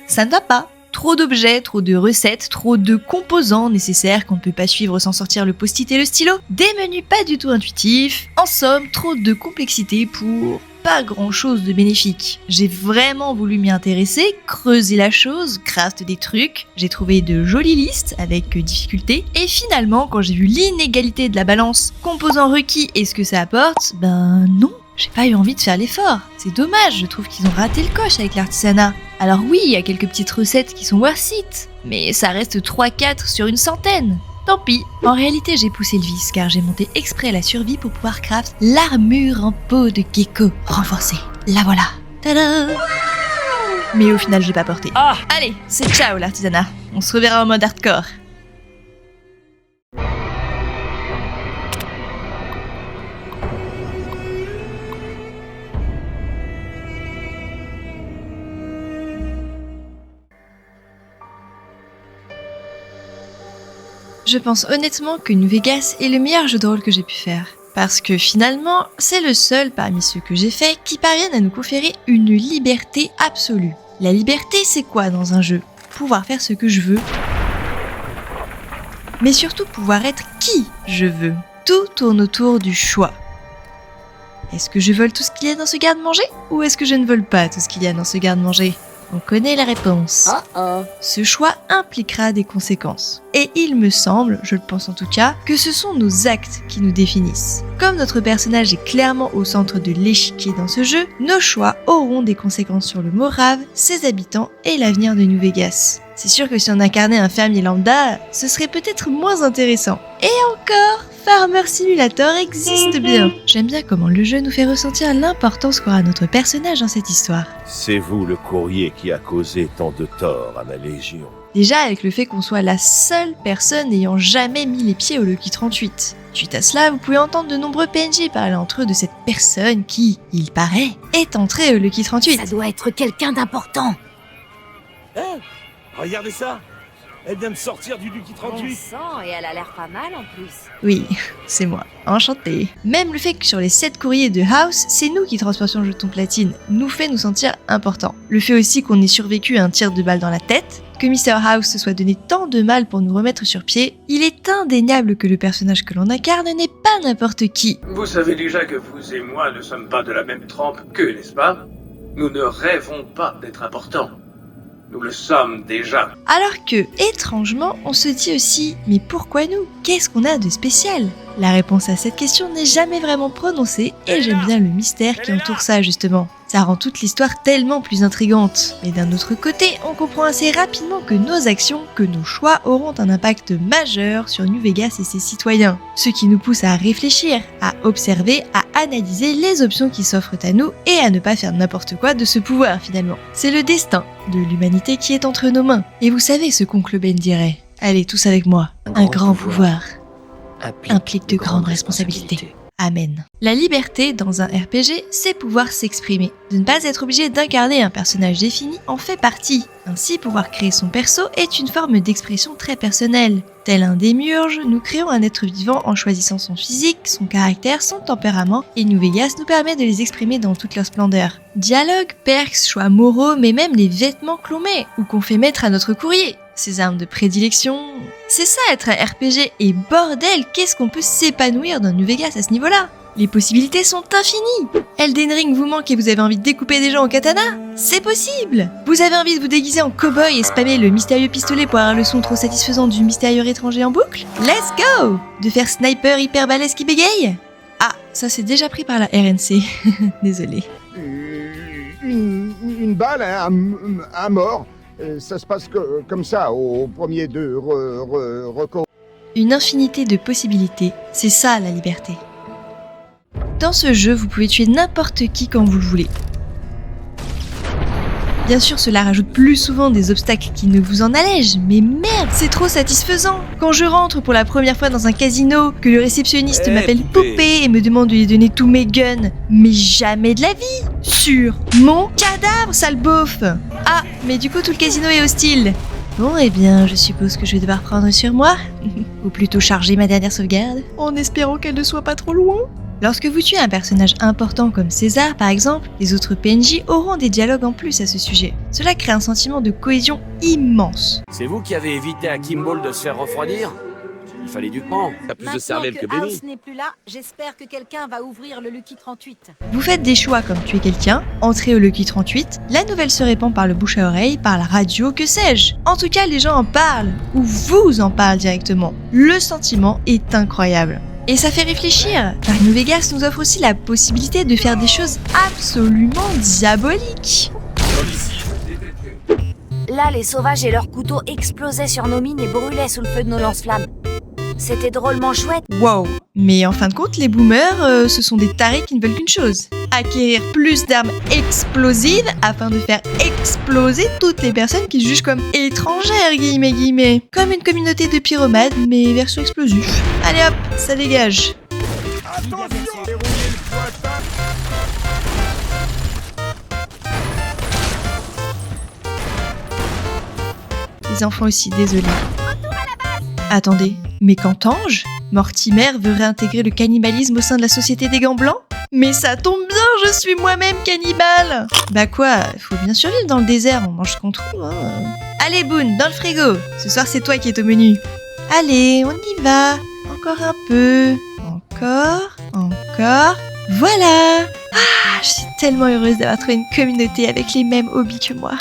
ça ne va pas. Trop d'objets, trop de recettes, trop de composants nécessaires qu'on ne peut pas suivre sans sortir le post-it et le stylo, des menus pas du tout intuitifs, en somme, trop de complexité pour pas grand-chose de bénéfique. J'ai vraiment voulu m'y intéresser, creuser la chose, craft des trucs, j'ai trouvé de jolies listes avec difficulté, et finalement, quand j'ai vu l'inégalité de la balance composants requis et ce que ça apporte, non, j'ai pas eu envie de faire l'effort. C'est dommage, je trouve qu'ils ont raté le coche avec l'artisanat. Alors oui, il y a quelques petites recettes qui sont worth it, mais ça reste 3-4 sur une centaine. Tant pis, en réalité j'ai poussé le vice car j'ai monté exprès la survie pour pouvoir craft l'armure en peau de gecko renforcée. La voilà. Tada! Mais au final j'ai pas porté. Allez, c'est ciao l'artisanat. On se reverra en mode hardcore. Je pense honnêtement que New Vegas est le meilleur jeu de rôle que j'ai pu faire. Parce que finalement, c'est le seul parmi ceux que j'ai faits qui parviennent à nous conférer une liberté absolue. La liberté, c'est quoi dans un jeu ? Pouvoir faire ce que je veux. Mais surtout pouvoir être qui je veux. Tout tourne autour du choix. Est-ce que je vole tout ce qu'il y a dans ce garde-manger ? Ou est-ce que je ne vole pas tout ce qu'il y a dans ce garde-manger ? On connaît la réponse. Ce choix impliquera des conséquences. Et il me semble, je le pense en tout cas, que ce sont nos actes qui nous définissent. Comme notre personnage est clairement au centre de l'échiquier dans ce jeu, nos choix auront des conséquences sur le Morave, ses habitants et l'avenir de New Vegas. C'est sûr que si on incarnait un fermier lambda, ce serait peut-être moins intéressant. Et encore, Farmer Simulator existe bien. J'aime bien comment le jeu nous fait ressentir l'importance qu'aura notre personnage dans cette histoire. C'est vous le courrier qui a causé tant de tort à ma légion. Déjà avec le fait qu'on soit la seule personne n'ayant jamais mis les pieds au Lucky 38. Suite à cela, vous pouvez entendre de nombreux PNJ parler entre eux de cette personne qui, il paraît, est entrée au Lucky 38. Ça doit être quelqu'un d'important. Regardez ça! Elle vient de sortir du Lucky 38. Bon sang, et elle a l'air pas mal en plus. Oui, c'est moi. Enchantée. Même le fait que sur les 7 courriers de House, c'est nous qui transportions le jeton platine, nous fait nous sentir importants. Le fait aussi qu'on ait survécu à un tir de balle dans la tête, que Mr. House se soit donné tant de mal pour nous remettre sur pied, il est indéniable que le personnage que l'on incarne n'est pas n'importe qui. Vous savez déjà que vous et moi ne sommes pas de la même trempe qu'eux, n'est-ce pas ? Nous ne rêvons pas d'être importants. Nous le sommes déjà. Alors que, étrangement, on se dit aussi « Mais pourquoi nous? Qu'est-ce qu'on a de spécial ?» La réponse à cette question n'est jamais vraiment prononcée et j'aime bien le mystère qui entoure ça justement. Ça rend toute l'histoire tellement plus intrigante. Mais d'un autre côté, on comprend assez rapidement que nos actions, que nos choix auront un impact majeur sur New Vegas et ses citoyens. Ce qui nous pousse à réfléchir, à observer, à analyser les options qui s'offrent à nous et à ne pas faire n'importe quoi de ce pouvoir finalement. C'est le destin de l'humanité qui est entre nos mains. Et vous savez ce qu'Oncle Ben dirait. Allez, tous avec moi. Un grand pouvoir implique de grandes responsabilités. Amen. La liberté dans un RPG, c'est pouvoir s'exprimer. De ne pas être obligé d'incarner un personnage défini en fait partie. Ainsi, pouvoir créer son perso est une forme d'expression très personnelle. Tel un démiurge, nous créons un être vivant en choisissant son physique, son caractère, son tempérament, et New Vegas nous permet de les exprimer dans toute leur splendeur. Dialogue, perks, choix moraux, mais même les vêtements que l'on met ou qu'on fait mettre à notre courrier. Ses armes de prédilection... C'est ça être un RPG, et bordel, qu'est-ce qu'on peut s'épanouir dans New Vegas à ce niveau-là? Les possibilités sont infinies. Elden Ring vous manque et vous avez envie de découper des gens au katana? C'est possible. Vous avez envie de vous déguiser en cow-boy et spammer le mystérieux pistolet pour avoir le son trop satisfaisant du mystérieux étranger en boucle? Let's go. De faire sniper hyper balèze qui bégaye? Ah, ça c'est déjà pris par la RNC. Désolé. Une balle à mort. Ça se passe comme ça au premier de recours. Une infinité de possibilités, c'est ça la liberté. Dans ce jeu, vous pouvez tuer n'importe qui quand vous le voulez. Bien sûr, cela rajoute plus souvent des obstacles qui ne vous en allègent, mais merde, c'est trop satisfaisant. Quand je rentre pour la première fois dans un casino, que le réceptionniste m'appelle Poupée et me demande de lui donner tous mes guns, mais jamais de la vie. Sur mon cadavre, sale beauf. Ah, mais du coup tout le casino est hostile. Bon, eh bien, je suppose que je vais devoir prendre sur moi, ou plutôt charger ma dernière sauvegarde, en espérant qu'elle ne soit pas trop loin. Lorsque vous tuez un personnage important comme César par exemple, les autres PNJ auront des dialogues en plus à ce sujet. Cela crée un sentiment de cohésion immense. C'est vous qui avez évité à Kimball de se faire refroidir? Il fallait du temps. T'as plus de cervelle que Benny. House n'est plus là, j'espère que quelqu'un va ouvrir le Lucky 38. Vous faites des choix comme tuer quelqu'un, entrer au Lucky 38, la nouvelle se répand par le bouche à oreille, par la radio, que sais-je. En tout cas, les gens en parlent, ou vous en parlent directement. Le sentiment est incroyable. Et ça fait réfléchir, car New Vegas nous offre aussi la possibilité de faire des choses absolument diaboliques. Là, les sauvages et leurs couteaux explosaient sur nos mines et brûlaient sous le feu de nos lance-flammes. C'était drôlement chouette. Wow. Mais en fin de compte, les boomers, ce sont des tarés qui ne veulent qu'une chose. Acquérir plus d'armes explosives afin de faire exploser toutes les personnes qu'ils jugent comme étrangères, guillemets. Comme une communauté de pyromanes, mais version explosif. Allez hop, ça dégage. Les enfants aussi, désolé. Attendez, mais qu'entends-je? Mortimer veut réintégrer le cannibalisme au sein de la société des gants blancs? Mais ça tombe bien, je suis moi-même cannibale! Bah quoi, faut bien survivre dans le désert, on mange ce qu'on trouve, hein. Allez Boone, dans le frigo! Ce soir c'est toi qui es au menu. Allez, on y va! Encore un peu... Encore... Voilà! Ah, je suis tellement heureuse d'avoir trouvé une communauté avec les mêmes hobbies que moi.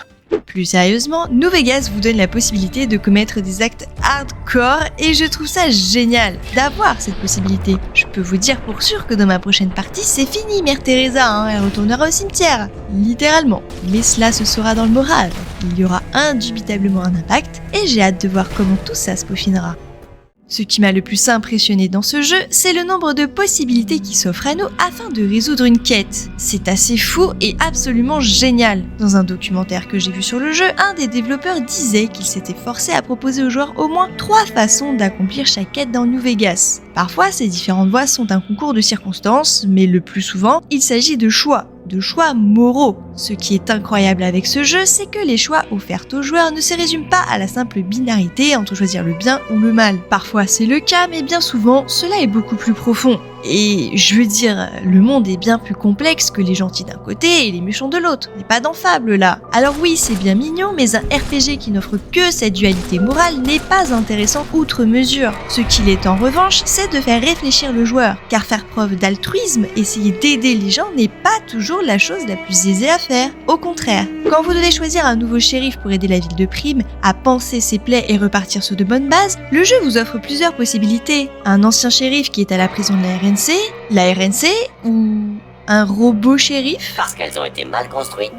Plus sérieusement, New Vegas vous donne la possibilité de commettre des actes hardcore et je trouve ça génial d'avoir cette possibilité. Je peux vous dire pour sûr que dans ma prochaine partie, c'est fini, Mère Teresa, hein, elle retournera au cimetière, littéralement. Mais cela se saura dans le moral, il y aura indubitablement un impact et j'ai hâte de voir comment tout ça se peaufinera. Ce qui m'a le plus impressionné dans ce jeu, c'est le nombre de possibilités qui s'offrent à nous afin de résoudre une quête. C'est assez fou et absolument génial. Dans un documentaire que j'ai vu sur le jeu, un des développeurs disait qu'il s'était forcé à proposer aux joueurs au moins 3 façons d'accomplir chaque quête dans New Vegas. Parfois, ces différentes voies sont un concours de circonstances, mais le plus souvent, il s'agit de choix moraux. Ce qui est incroyable avec ce jeu, c'est que les choix offerts aux joueurs ne se résument pas à la simple binarité entre choisir le bien ou le mal. Parfois c'est le cas, mais bien souvent, cela est beaucoup plus profond. Et je veux dire, le monde est bien plus complexe que les gentils d'un côté et les méchants de l'autre. On n'est pas dans Fable là. Alors oui, c'est bien mignon, mais un RPG qui n'offre que cette dualité morale n'est pas intéressant outre mesure. Ce qu'il est en revanche, c'est de faire réfléchir le joueur. Car faire preuve d'altruisme, essayer d'aider les gens n'est pas toujours la chose la plus aisée à faire. Au contraire, quand vous devez choisir un nouveau shérif pour aider la ville de Prime à panser ses plaies et repartir sur de bonnes bases, le jeu vous offre plusieurs possibilités. Un ancien shérif qui est à la prison de la RNC ou un robot shérif? Parce qu'elles ont été mal construites.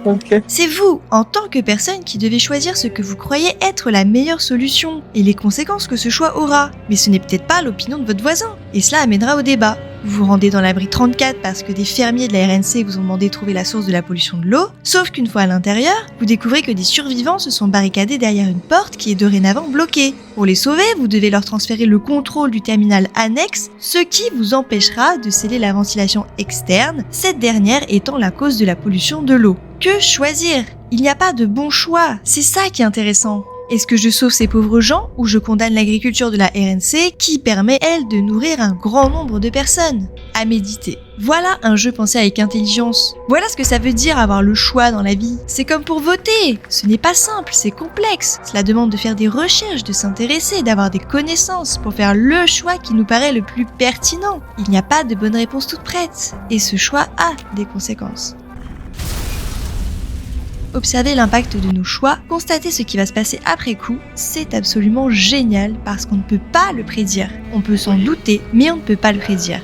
C'est vous, en tant que personne, qui devez choisir ce que vous croyez être la meilleure solution et les conséquences que ce choix aura. Mais ce n'est peut-être pas l'opinion de votre voisin, et cela amènera au débat. Vous vous rendez dans l'abri 34 parce que des fermiers de la RNC vous ont demandé de trouver la source de la pollution de l'eau, sauf qu'une fois à l'intérieur, vous découvrez que des survivants se sont barricadés derrière une porte qui est dorénavant bloquée. Pour les sauver, vous devez leur transférer le contrôle du terminal annexe, ce qui vous empêchera de sceller la ventilation externe, cette dernière étant la cause de la pollution de l'eau. Que choisir? Il n'y a pas de bon choix, c'est ça qui est intéressant. Est-ce que je sauve ces pauvres gens ou je condamne l'agriculture de la RNC qui permet, elle, de nourrir un grand nombre de personnes? À méditer. Voilà un jeu pensé avec intelligence. Voilà ce que ça veut dire avoir le choix dans la vie. C'est comme pour voter. Ce n'est pas simple, c'est complexe. Cela demande de faire des recherches, de s'intéresser, d'avoir des connaissances pour faire le choix qui nous paraît le plus pertinent. Il n'y a pas de bonne réponse toute prête. Et ce choix a des conséquences. Observer l'impact de nos choix, constater ce qui va se passer après coup, c'est absolument génial parce qu'on ne peut pas le prédire. On peut s'en douter, mais on ne peut pas le prédire.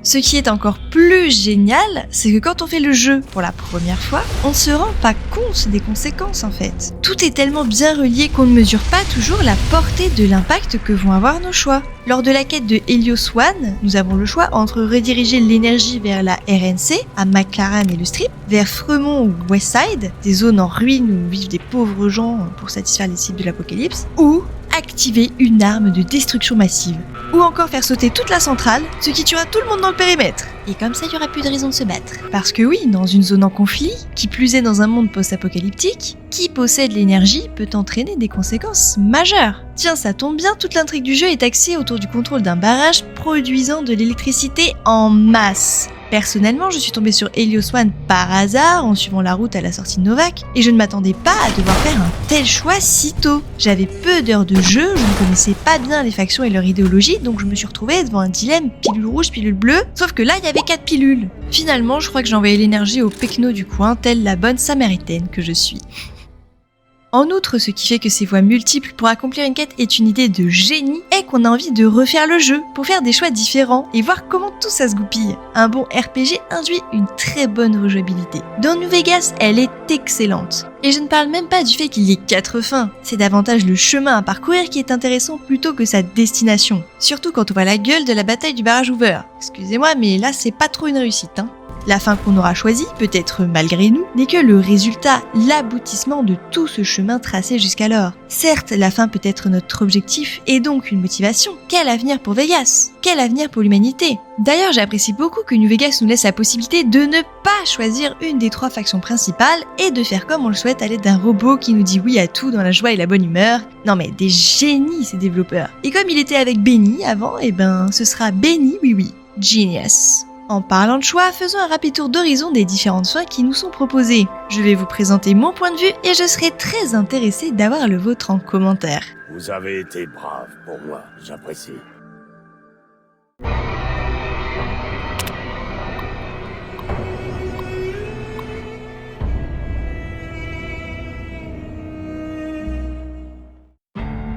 Ce qui est encore plus génial, c'est que quand on fait le jeu pour la première fois, on ne se rend pas compte des conséquences en fait. Tout est tellement bien relié qu'on ne mesure pas toujours la portée de l'impact que vont avoir nos choix. Lors de la quête de Helios One, nous avons le choix entre rediriger l'énergie vers la RNC, à McLaren et le Strip, vers Fremont ou Westside, des zones en ruine où vivent des pauvres gens pour satisfaire les cibles de l'apocalypse, ou activer une arme de destruction massive. Ou encore faire sauter toute la centrale, ce qui tuera tout le monde dans le périmètre. Et comme ça, il n'y aura plus de raison de se battre. Parce que oui, dans une zone en conflit, qui plus est dans un monde post-apocalyptique, qui possède l'énergie peut entraîner des conséquences majeures. Tiens, ça tombe bien, toute l'intrigue du jeu est axée autour du contrôle d'un barrage produisant de l'électricité en masse. Personnellement, je suis tombée sur Helios One par hasard en suivant la route à la sortie de Novak et je ne m'attendais pas à devoir faire un tel choix si tôt. J'avais peu d'heures de jeu, je ne connaissais pas bien les factions et leur idéologie, donc je me suis retrouvée devant un dilemme pilule rouge, pilule bleue, sauf que là il y avait 4 pilules. Finalement, je crois que j'ai envoyé l'énergie au pecno du coin, telle la bonne samaritaine que je suis. En outre, ce qui fait que ces voies multiples pour accomplir une quête est une idée de génie est qu'on a envie de refaire le jeu pour faire des choix différents et voir comment tout ça se goupille. Un bon RPG induit une très bonne rejouabilité. Dans New Vegas, elle est excellente. Et je ne parle même pas du fait qu'il y ait 4 fins. C'est davantage le chemin à parcourir qui est intéressant plutôt que sa destination. Surtout quand on voit la gueule de la bataille du barrage Hoover. Excusez-moi, mais là c'est pas trop une réussite, hein. La fin qu'on aura choisie, peut-être malgré nous, n'est que le résultat, l'aboutissement de tout ce chemin tracé jusqu'alors. Certes, la fin peut être notre objectif et donc une motivation. Quel avenir pour Vegas? Quel avenir pour l'humanité? D'ailleurs, j'apprécie beaucoup que New Vegas nous laisse la possibilité de ne pas choisir une des 3 factions principales et de faire comme on le souhaite à l'aide d'un robot qui nous dit oui à tout dans la joie et la bonne humeur. Non mais des génies ces développeurs. Et comme il était avec Benny avant, ce sera Benny oui. Genius. En parlant de choix, faisons un rapide tour d'horizon des différentes fins qui nous sont proposées. Je vais vous présenter mon point de vue et je serai très intéressée d'avoir le vôtre en commentaire. Vous avez été brave pour moi, j'apprécie.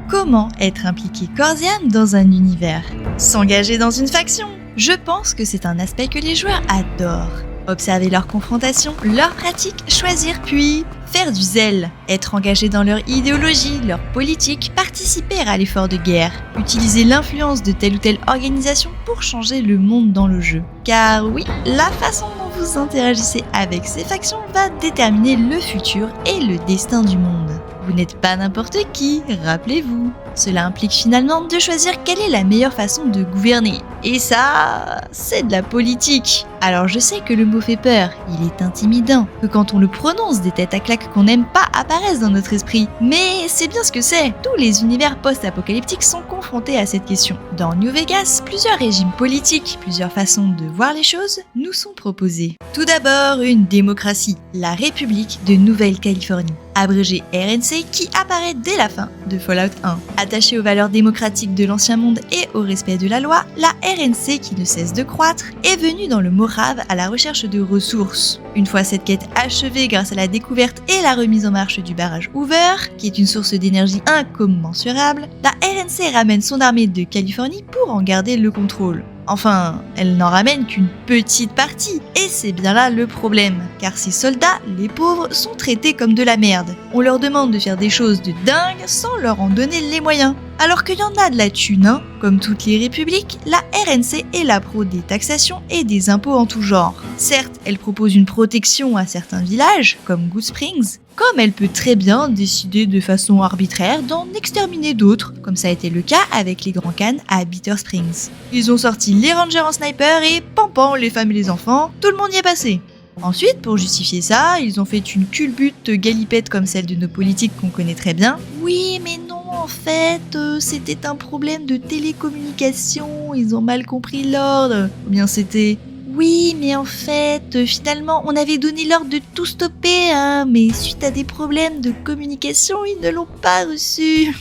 Comment être impliqué corps et âme dans un univers? S'engager dans une faction? Je pense que c'est un aspect que les joueurs adorent. Observer leurs confrontations, leurs pratiques, choisir puis faire du zèle. Être engagé dans leur idéologie, leur politique, participer à l'effort de guerre. Utiliser l'influence de telle ou telle organisation pour changer le monde dans le jeu. Car oui, la façon dont vous interagissez avec ces factions va déterminer le futur et le destin du monde. Vous n'êtes pas n'importe qui, rappelez-vous. Cela implique finalement de choisir quelle est la meilleure façon de gouverner. Et ça, c'est de la politique. Alors je sais que le mot fait peur, il est intimidant, que quand on le prononce, des têtes à claques qu'on n'aime pas apparaissent dans notre esprit. Mais c'est bien ce que c'est. Tous les univers post-apocalyptiques sont confrontés à cette question. Dans New Vegas, plusieurs régimes politiques, plusieurs façons de voir les choses nous sont proposées. Tout d'abord, une démocratie, la République de Nouvelle-Californie, abrégée RNC, qui apparaît dès la fin de Fallout 1. Attachée aux valeurs démocratiques de l'ancien monde et au respect de la loi, la RNC, qui ne cesse de croître, est venue dans le Morave à la recherche de ressources. Une fois cette quête achevée grâce à la découverte et la remise en marche du barrage Hoover, qui est une source d'énergie incommensurable, la RNC ramène son armée de Californie pour en garder le contrôle. Enfin, elle n'en ramène qu'une petite partie, et c'est bien là le problème, car ces soldats, les pauvres, sont traités comme de la merde. On leur demande de faire des choses de dingue sans leur en donner les moyens. Alors qu'il y en a de la thune, hein. Comme toutes les républiques, la RNC est la pro des taxations et des impôts en tout genre. Certes, elle propose une protection à certains villages, comme Good Springs, comme elle peut très bien décider de façon arbitraire d'en exterminer d'autres, comme ça a été le cas avec les Grands Khan à Bitter Springs. Ils ont sorti les rangers en sniper et pam, les femmes et les enfants, tout le monde y est passé. Ensuite, pour justifier ça, ils ont fait une culbute galipette comme celle de nos politiques qu'on connaît très bien. Oui, mais non, en fait, c'était un problème de télécommunication, ils ont mal compris l'ordre. Ou bien c'était... Oui, mais en fait, finalement, on avait donné l'ordre de tout stopper, hein, mais suite à des problèmes de communication, ils ne l'ont pas reçu.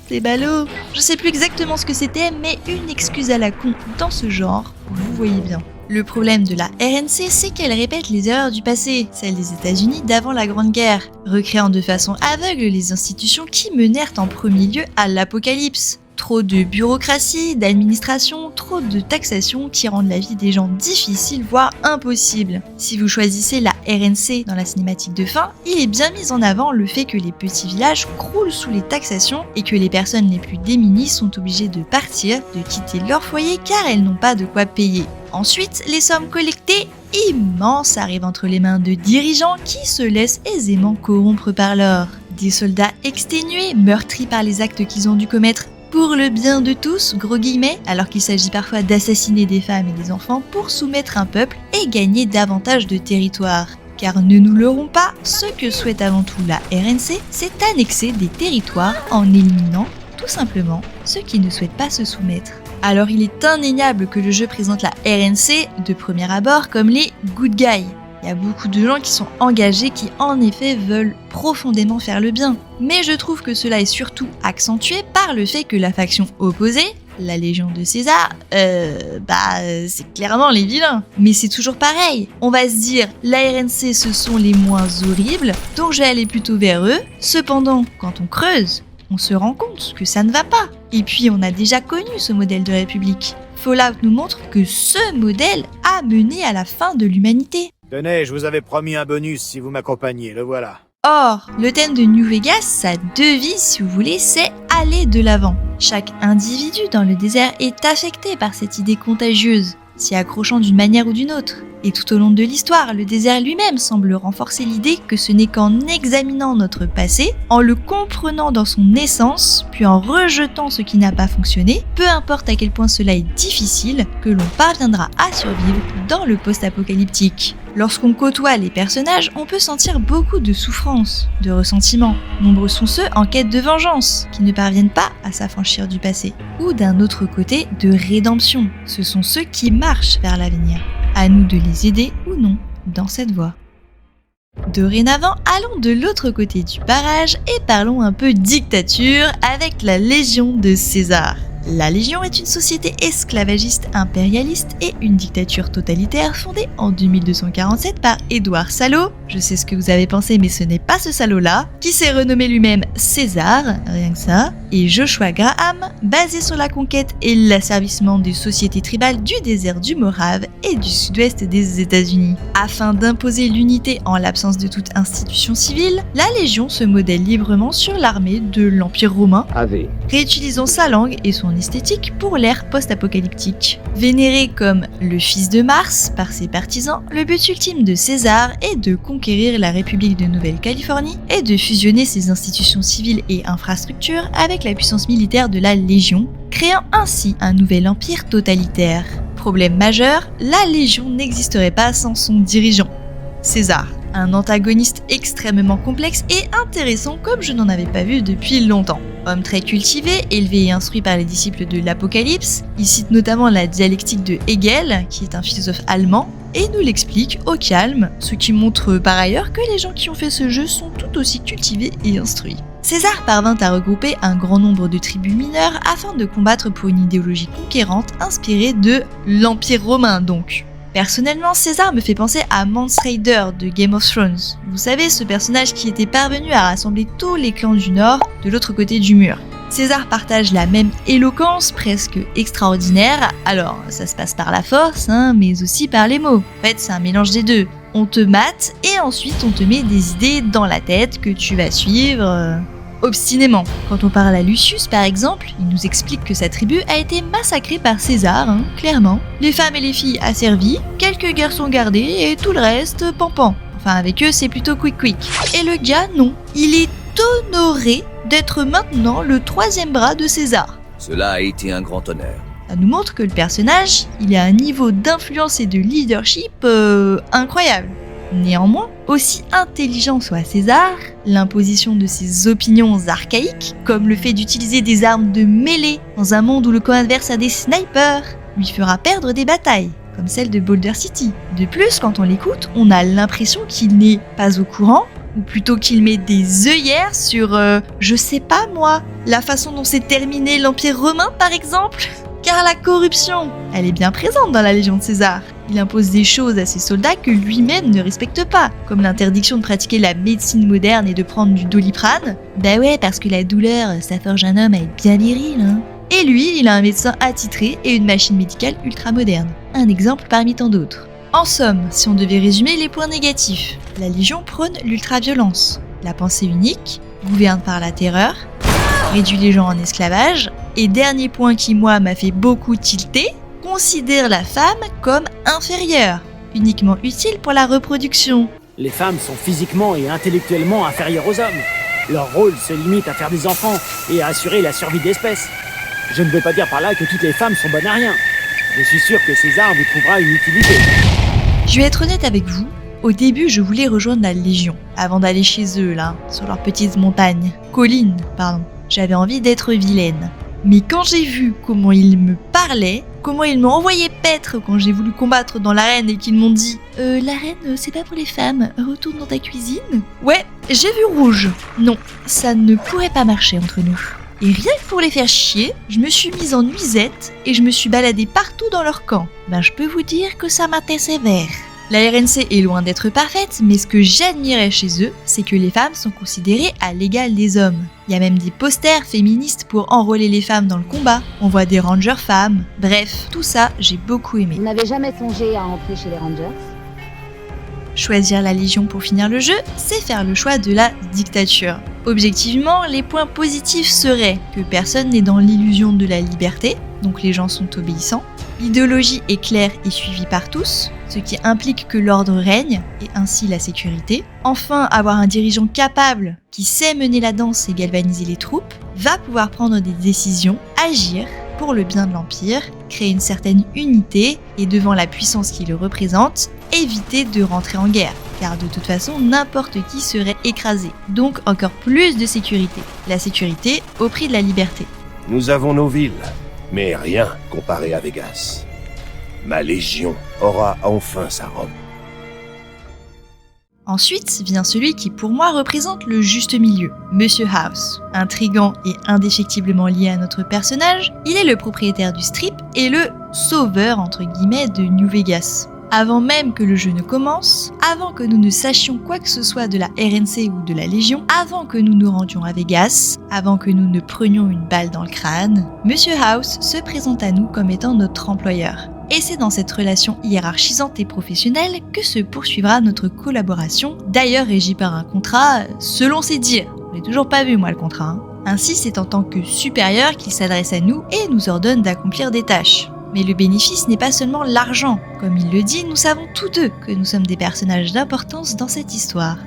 C'est ballot. Je sais plus exactement ce que c'était, mais une excuse à la con dans ce genre, vous voyez bien. Le problème de la RNC, c'est qu'elle répète les erreurs du passé, celles des États-Unis d'avant la Grande Guerre, recréant de façon aveugle les institutions qui menèrent en premier lieu à l'apocalypse. Trop de bureaucratie, d'administration, trop de taxation qui rendent la vie des gens difficile, voire impossible. Si vous choisissez la RNC dans la cinématique de fin, il est bien mis en avant le fait que les petits villages croulent sous les taxations et que les personnes les plus démunies sont obligées de partir, de quitter leur foyer car elles n'ont pas de quoi payer. Ensuite, les sommes collectées, immenses, arrivent entre les mains de dirigeants qui se laissent aisément corrompre par l'or. Des soldats exténués, meurtris par les actes qu'ils ont dû commettre pour le bien de tous, gros guillemets, alors qu'il s'agit parfois d'assassiner des femmes et des enfants pour soumettre un peuple et gagner davantage de territoire. Car ne nous leurrons pas, ce que souhaite avant tout la RNC, c'est annexer des territoires en éliminant, tout simplement, ceux qui ne souhaitent pas se soumettre. Alors il est indéniable que le jeu présente la RNC, de premier abord, comme les good guys. Il y a beaucoup de gens qui sont engagés, qui en effet veulent profondément faire le bien. Mais je trouve que cela est surtout accentué par le fait que la faction opposée, la Légion de César, c'est clairement les vilains. Mais c'est toujours pareil. On va se dire, la RNC ce sont les moins horribles, donc je vais aller plutôt vers eux. Cependant, quand on creuse, on se rend compte que ça ne va pas. Et puis on a déjà connu ce modèle de république. Fallout nous montre que ce modèle a mené à la fin de l'humanité. Tenez, je vous avais promis un bonus si vous m'accompagnez, le voilà. Or, le thème de New Vegas, sa devise si vous voulez, c'est aller de l'avant. Chaque individu dans le désert est affecté par cette idée contagieuse, s'y accrochant d'une manière ou d'une autre. Et tout au long de l'histoire, le désert lui-même semble renforcer l'idée que ce n'est qu'en examinant notre passé, en le comprenant dans son essence, puis en rejetant ce qui n'a pas fonctionné, peu importe à quel point cela est difficile, que l'on parviendra à survivre dans le post-apocalyptique. Lorsqu'on côtoie les personnages, on peut sentir beaucoup de souffrance, de ressentiment. Nombreux sont ceux en quête de vengeance, qui ne parviennent pas à s'affranchir du passé. Ou d'un autre côté, de rédemption. Ce sont ceux qui marchent vers l'avenir. À nous de les aider ou non dans cette voie. Dorénavant, allons de l'autre côté du barrage et parlons un peu dictature avec la Légion de César. La Légion est une société esclavagiste impérialiste et une dictature totalitaire fondée en 2247 par Édouard Salot, je sais ce que vous avez pensé mais ce n'est pas ce Salot-là, qui s'est renommé lui-même César, rien que ça, et Joshua Graham, basé sur la conquête et l'asservissement des sociétés tribales du désert du Morave et du sud-ouest des États-Unis. Afin d'imposer l'unité en l'absence de toute institution civile, la Légion se modèle librement sur l'armée de l'Empire romain, réutilisant sa langue et son esthétique pour l'ère post-apocalyptique. Vénéré comme le fils de Mars par ses partisans, le but ultime de César est de conquérir la République de Nouvelle-Californie et de fusionner ses institutions civiles et infrastructures avec la puissance militaire de la Légion, créant ainsi un nouvel empire totalitaire. Problème majeur, la Légion n'existerait pas sans son dirigeant, César. Un antagoniste extrêmement complexe et intéressant comme je n'en avais pas vu depuis longtemps. Homme très cultivé, élevé et instruit par les disciples de l'Apocalypse, il cite notamment la dialectique de Hegel, qui est un philosophe allemand, et nous l'explique au calme, ce qui montre par ailleurs que les gens qui ont fait ce jeu sont tout aussi cultivés et instruits. César parvint à regrouper un grand nombre de tribus mineures afin de combattre pour une idéologie conquérante inspirée de l'Empire romain donc. Personnellement, César me fait penser à Mance Rayder de Game of Thrones. Vous savez, ce personnage qui était parvenu à rassembler tous les clans du Nord de l'autre côté du mur. César partage la même éloquence presque extraordinaire, alors ça se passe par la force, mais aussi par les mots. En fait, c'est un mélange des deux. On te mate et ensuite on te met des idées dans la tête que tu vas suivre obstinément. Quand on parle à Lucius par exemple, il nous explique que sa tribu a été massacrée par César, clairement. Les femmes et les filles asservies, quelques garçons gardés et tout le reste pampan. Enfin avec eux c'est plutôt quick. Et le gars non, il est honoré d'être maintenant le 3e bras de César. Cela a été un grand honneur. Ça nous montre que le personnage, il a un niveau d'influence et de leadership incroyable. Néanmoins, aussi intelligent soit César, l'imposition de ses opinions archaïques, comme le fait d'utiliser des armes de mêlée dans un monde où le camp adverse a des snipers, lui fera perdre des batailles, comme celle de Boulder City. De plus, quand on l'écoute, on a l'impression qu'il n'est pas au courant, ou plutôt qu'il met des œillères sur, je sais pas moi, la façon dont s'est terminé l'Empire romain par exemple. Car la corruption, elle est bien présente dans la Légion de César. Il impose des choses à ses soldats que lui-même ne respecte pas, comme l'interdiction de pratiquer la médecine moderne et de prendre du Doliprane. Bah ouais, parce que la douleur, ça forge un homme à être bien viril. Et lui, il a un médecin attitré et une machine médicale ultra moderne. Un exemple parmi tant d'autres. En somme, si on devait résumer les points négatifs, la Légion prône l'ultra-violence, la pensée unique, gouverne par la terreur, réduit les gens en esclavage, et dernier point qui moi m'a fait beaucoup tilter, considère la femme comme inférieure, uniquement utile pour la reproduction. Les femmes sont physiquement et intellectuellement inférieures aux hommes. Leur rôle se limite à faire des enfants et à assurer la survie d'espèces. Je ne veux pas dire par là que toutes les femmes sont bonnes à rien. Je suis sûr que César vous trouvera une utilité. Je vais être honnête avec vous, au début je voulais rejoindre la Légion, avant d'aller chez eux là, sur leur petite montagne. Colline, pardon. J'avais envie d'être vilaine. Mais quand j'ai vu comment ils me parlaient, comment ils m'ont envoyé paître quand j'ai voulu combattre dans l'arène et qu'ils m'ont dit « l'arène, c'est pas pour les femmes, retourne dans ta cuisine », ouais, j'ai vu rouge. Non, ça ne pourrait pas marcher entre nous. Et rien que pour les faire chier, je me suis mise en nuisette et je me suis baladée partout dans leur camp. Ben je peux vous dire que ça m'a été sévère. La RNC est loin d'être parfaite, mais ce que j'admirais chez eux, c'est que les femmes sont considérées à l'égal des hommes. Il y a même des posters féministes pour enrôler les femmes dans le combat. On voit des rangers femmes. Bref, tout ça, j'ai beaucoup aimé. Vous n'avez jamais songé à entrer chez les Rangers ? Choisir la Légion pour finir le jeu, c'est faire le choix de la dictature. Objectivement, les points positifs seraient que personne n'est dans l'illusion de la liberté, donc les gens sont obéissants. L'idéologie est claire et suivie par tous, ce qui implique que l'ordre règne et ainsi la sécurité. Enfin, avoir un dirigeant capable qui sait mener la danse et galvaniser les troupes va pouvoir prendre des décisions, agir pour le bien de l'Empire, créer une certaine unité et devant la puissance qui le représente, éviter de rentrer en guerre, car de toute façon n'importe qui serait écrasé. Donc encore plus de sécurité. La sécurité au prix de la liberté. Nous avons nos villes, mais rien comparé à Vegas. Ma Légion aura enfin sa robe. Ensuite vient celui qui pour moi représente le juste milieu, Monsieur House. Intriguant et indéfectiblement lié à notre personnage, il est le propriétaire du strip et le sauveur entre guillemets de New Vegas. Avant même que le jeu ne commence, avant que nous ne sachions quoi que ce soit de la RNC ou de la Légion, avant que nous nous rendions à Vegas, avant que nous ne prenions une balle dans le crâne, Monsieur House se présente à nous comme étant notre employeur. Et c'est dans cette relation hiérarchisante et professionnelle que se poursuivra notre collaboration, d'ailleurs régie par un contrat selon ses dires. Je l'ai toujours pas vu moi le contrat. Ainsi c'est en tant que supérieur qu'il s'adresse à nous et nous ordonne d'accomplir des tâches. Mais le bénéfice n'est pas seulement l'argent. Comme il le dit, nous savons tous deux que nous sommes des personnages d'importance dans cette histoire.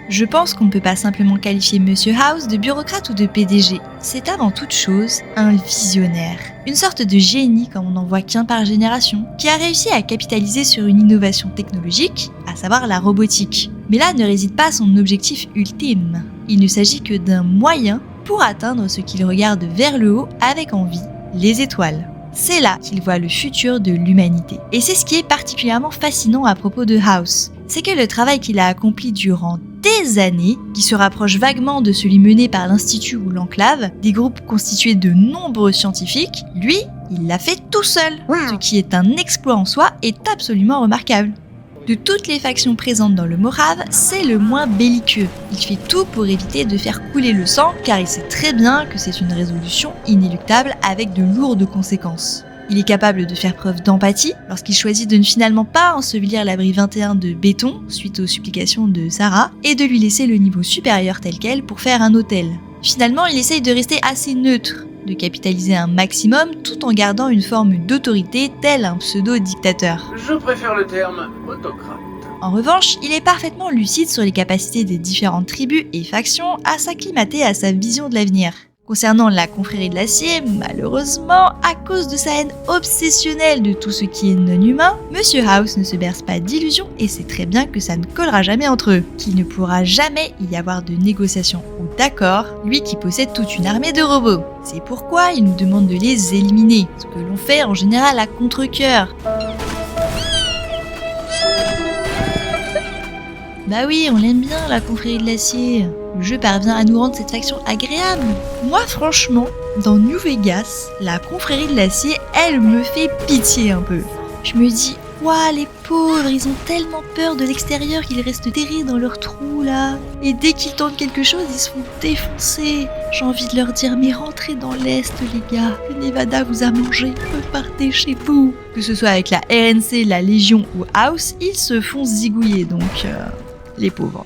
Je pense qu'on ne peut pas simplement qualifier Monsieur House de bureaucrate ou de PDG. C'est avant toute chose un visionnaire. Une sorte de génie comme on n'en voit qu'un par génération, qui a réussi à capitaliser sur une innovation technologique, à savoir la robotique. Mais là ne réside pas son objectif ultime. Il ne s'agit que d'un moyen pour atteindre ce qu'il regarde vers le haut avec envie, les étoiles. C'est là qu'il voit le futur de l'humanité. Et c'est ce qui est particulièrement fascinant à propos de House. C'est que le travail qu'il a accompli durant des années, qui se rapproche vaguement de celui mené par l'Institut ou l'Enclave, des groupes constitués de nombreux scientifiques, lui, il l'a fait tout seul. Ce qui est un exploit en soi est absolument remarquable. De toutes les factions présentes dans le Morave, c'est le moins belliqueux. Il fait tout pour éviter de faire couler le sang, car il sait très bien que c'est une résolution inéluctable avec de lourdes conséquences. Il est capable de faire preuve d'empathie lorsqu'il choisit de ne finalement pas ensevelir l'abri 21 de béton suite aux supplications de Sarah et de lui laisser le niveau supérieur tel quel pour faire un hôtel. Finalement, il essaye de rester assez neutre, de capitaliser un maximum tout en gardant une forme d'autorité tel un pseudo-dictateur. Je préfère le terme autocrate. En revanche, il est parfaitement lucide sur les capacités des différentes tribus et factions à s'acclimater à sa vision de l'avenir. Concernant la confrérie de l'acier, malheureusement, à cause de sa haine obsessionnelle de tout ce qui est non-humain, Monsieur House ne se berce pas d'illusions et sait très bien que ça ne collera jamais entre eux, qu'il ne pourra jamais y avoir de négociations ou d'accords, lui qui possède toute une armée de robots. C'est pourquoi il nous demande de les éliminer, ce que l'on fait en général à contre-cœur. Bah oui, on l'aime bien la confrérie de l'acier. Le jeu parvient à nous rendre cette faction agréable. Moi franchement, dans New Vegas, la confrérie de l'acier, elle me fait pitié un peu. Je me dis, ouah les pauvres, ils ont tellement peur de l'extérieur qu'ils restent terrés dans leur trou là. Et dès qu'ils tentent quelque chose, ils se font défoncer. J'ai envie de leur dire, mais rentrez dans l'Est les gars, le Nevada vous a mangé, repartez chez vous. Que ce soit avec la RNC, la Légion ou House, ils se font zigouiller donc... les pauvres.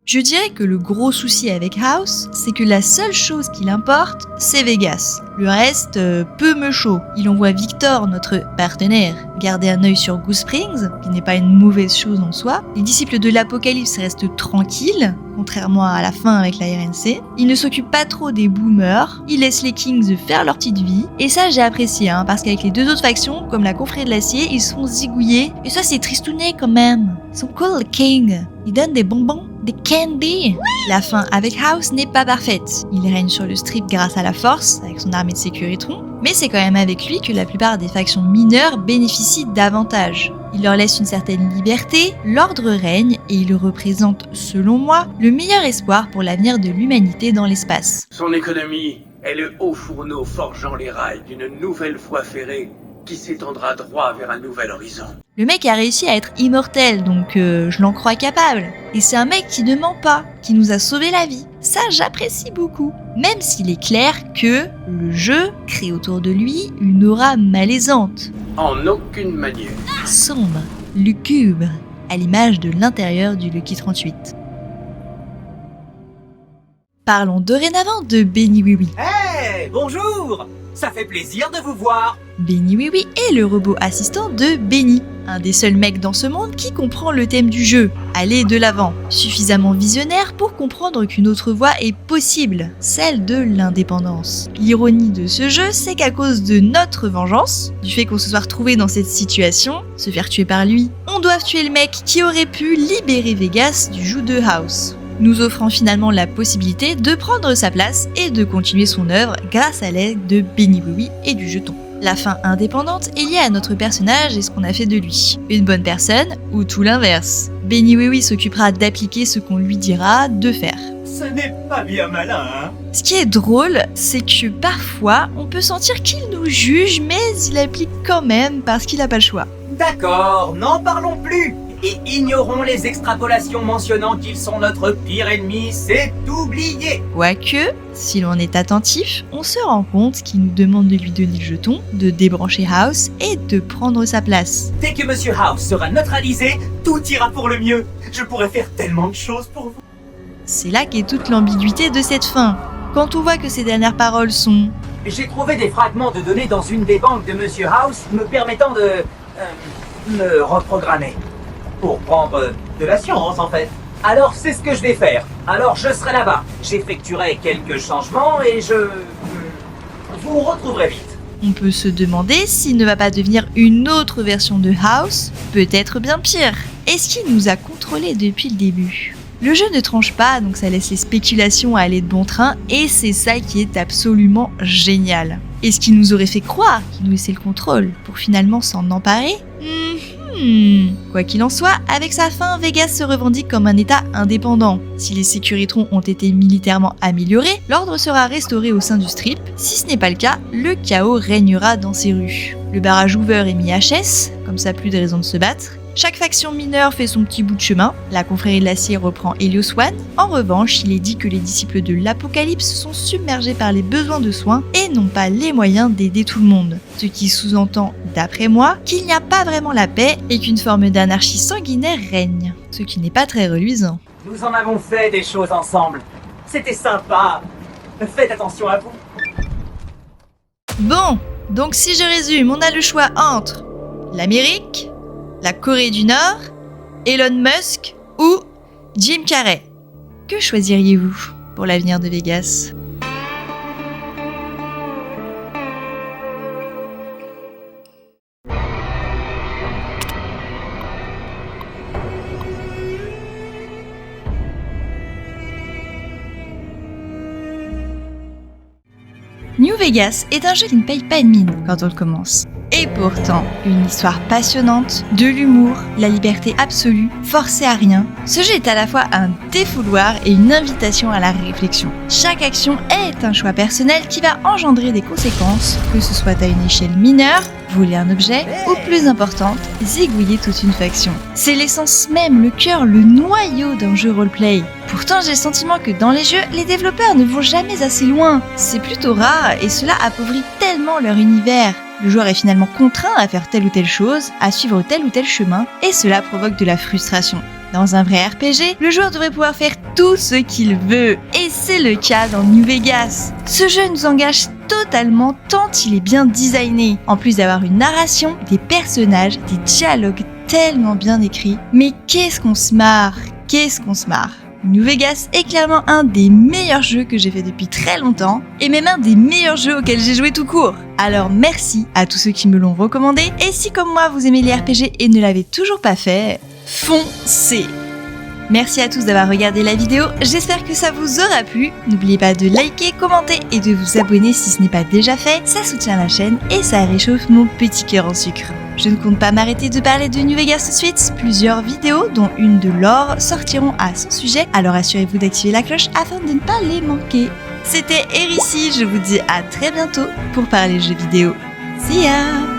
Je dirais que le gros souci avec House, c'est que la seule chose qui l'importe, c'est Vegas. Le reste, peu me chaud. Il envoie Victor, notre partenaire, garder un œil sur Goose Springs, qui n'est pas une mauvaise chose en soi. Les disciples de l'Apocalypse restent tranquilles, contrairement à la fin avec la RNC. Il ne s'occupe pas trop des boomers, il laisse les Kings faire leur petite vie. Et ça, j'ai apprécié, parce qu'avec les deux autres factions, comme la confrérie de l'acier, ils se font zigouiller. Et ça, c'est tristouné quand même. Ils sont cool, les Kings. Ils donnent des bonbons, des candy. La fin avec House n'est pas parfaite. Il règne sur le strip grâce à la force, avec son armée de Sécuritron, mais c'est quand même avec lui que la plupart des factions mineures bénéficient davantage. Il leur laisse une certaine liberté, l'ordre règne et il représente, selon moi, le meilleur espoir pour l'avenir de l'humanité dans l'espace. Son économie est le haut fourneau forgeant les rails d'une nouvelle voie ferrée qui s'étendra droit vers un nouvel horizon. Le mec a réussi à être immortel, donc je l'en crois capable. Et c'est un mec qui ne ment pas, qui nous a sauvé la vie. Ça, j'apprécie beaucoup. Même s'il est clair que le jeu crée autour de lui une aura malaisante. En aucune manière. Sombre, lugubre, à l'image de l'intérieur du Lucky 38. Parlons dorénavant de Benny Oui Oui. Hey, bonjour! Ça fait plaisir de vous voir! Benny Oui Oui est le robot assistant de Benny, un des seuls mecs dans ce monde qui comprend le thème du jeu, aller de l'avant, suffisamment visionnaire pour comprendre qu'une autre voie est possible, celle de l'indépendance. L'ironie de ce jeu, c'est qu'à cause de notre vengeance, du fait qu'on se soit retrouvé dans cette situation, se faire tuer par lui, on doit tuer le mec qui aurait pu libérer Vegas du joug de House, nous offrant finalement la possibilité de prendre sa place et de continuer son œuvre grâce à l'aide de Benny Oui Oui et du jeton. La fin indépendante est liée à notre personnage et ce qu'on a fait de lui. Une bonne personne ou tout l'inverse. Benny Oui Oui s'occupera d'appliquer ce qu'on lui dira de faire. Ce n'est pas bien malin, hein? Ce qui est drôle, c'est que parfois, on peut sentir qu'il nous juge, mais il applique quand même parce qu'il n'a pas le choix. D'accord, n'en parlons plus! Et ignorons les extrapolations mentionnant qu'ils sont notre pire ennemi, c'est oublié. Quoique, si l'on est attentif, on se rend compte qu'il nous demande de lui donner le jeton, de débrancher House et de prendre sa place. Dès que Monsieur House sera neutralisé, tout ira pour le mieux. Je pourrais faire tellement de choses pour vous. C'est là qu'est toute l'ambiguïté de cette fin. Quand on voit que ses dernières paroles sont « J'ai trouvé des fragments de données dans une des banques de Monsieur House me permettant de... me reprogrammer. Pour prendre de l'assurance, en fait. Alors c'est ce que je vais faire. Alors je serai là-bas. J'effectuerai quelques changements et je vous retrouverai vite. On peut se demander s'il ne va pas devenir une autre version de House, peut-être bien pire. Est-ce qu'il nous a contrôlés depuis le début ? Le jeu ne tranche pas, donc ça laisse les spéculations à aller de bon train, et c'est ça qui est absolument génial. Est-ce qu'il nous aurait fait croire qu'il nous laissait le contrôle pour finalement s'en emparer ? Quoi qu'il en soit, avec sa fin, Vegas se revendique comme un état indépendant. Si les Securitrons ont été militairement améliorés, l'ordre sera restauré au sein du strip. Si ce n'est pas le cas, le chaos régnera dans ses rues. Le barrage Hoover est mis HS, comme ça plus de raison de se battre. Chaque faction mineure fait son petit bout de chemin, la confrérie de l'acier reprend Helios One. En revanche, il est dit que les disciples de l'Apocalypse sont submergés par les besoins de soins et n'ont pas les moyens d'aider tout le monde. Ce qui sous-entend, d'après moi, qu'il n'y a pas vraiment la paix et qu'une forme d'anarchie sanguinaire règne. Ce qui n'est pas très reluisant. Nous en avons fait des choses ensemble. C'était sympa. Faites attention à vous. Bon, donc si je résume, on a le choix entre l'Amérique, la Corée du Nord, Elon Musk ou Jim Carrey. Que choisiriez-vous pour l'avenir de Vegas ? New Vegas est un jeu qui ne paye pas de mine quand on le commence. Et pourtant, une histoire passionnante, de l'humour, la liberté absolue, forcée à rien. Ce jeu est à la fois un défouloir et une invitation à la réflexion. Chaque action est un choix personnel qui va engendrer des conséquences, que ce soit à une échelle mineure, voler un objet, ou plus importante, zigouiller toute une faction. C'est l'essence même, le cœur, le noyau d'un jeu roleplay. Pourtant, j'ai le sentiment que dans les jeux, les développeurs ne vont jamais assez loin. C'est plutôt rare et cela appauvrit tellement leur univers. Le joueur est finalement contraint à faire telle ou telle chose, à suivre tel ou tel chemin, et cela provoque de la frustration. Dans un vrai RPG, le joueur devrait pouvoir faire tout ce qu'il veut, et c'est le cas dans New Vegas. Ce jeu nous engage totalement tant il est bien designé, en plus d'avoir une narration, des personnages, des dialogues tellement bien écrits. Mais qu'est-ce qu'on se marre, New Vegas est clairement un des meilleurs jeux que j'ai fait depuis très longtemps, et même un des meilleurs jeux auxquels j'ai joué tout court. Alors merci à tous ceux qui me l'ont recommandé, et si comme moi vous aimez les RPG et ne l'avez toujours pas fait, foncez! Merci à tous d'avoir regardé la vidéo, j'espère que ça vous aura plu. N'oubliez pas de liker, commenter et de vous abonner si ce n'est pas déjà fait, ça soutient la chaîne et ça réchauffe mon petit cœur en sucre. Je ne compte pas m'arrêter de parler de New Vegas tout de suite, plusieurs vidéos, dont une de lore, sortiront à son sujet, alors assurez-vous d'activer la cloche afin de ne pas les manquer. C'était Erici, je vous dis à très bientôt pour parler jeux vidéo. See ya!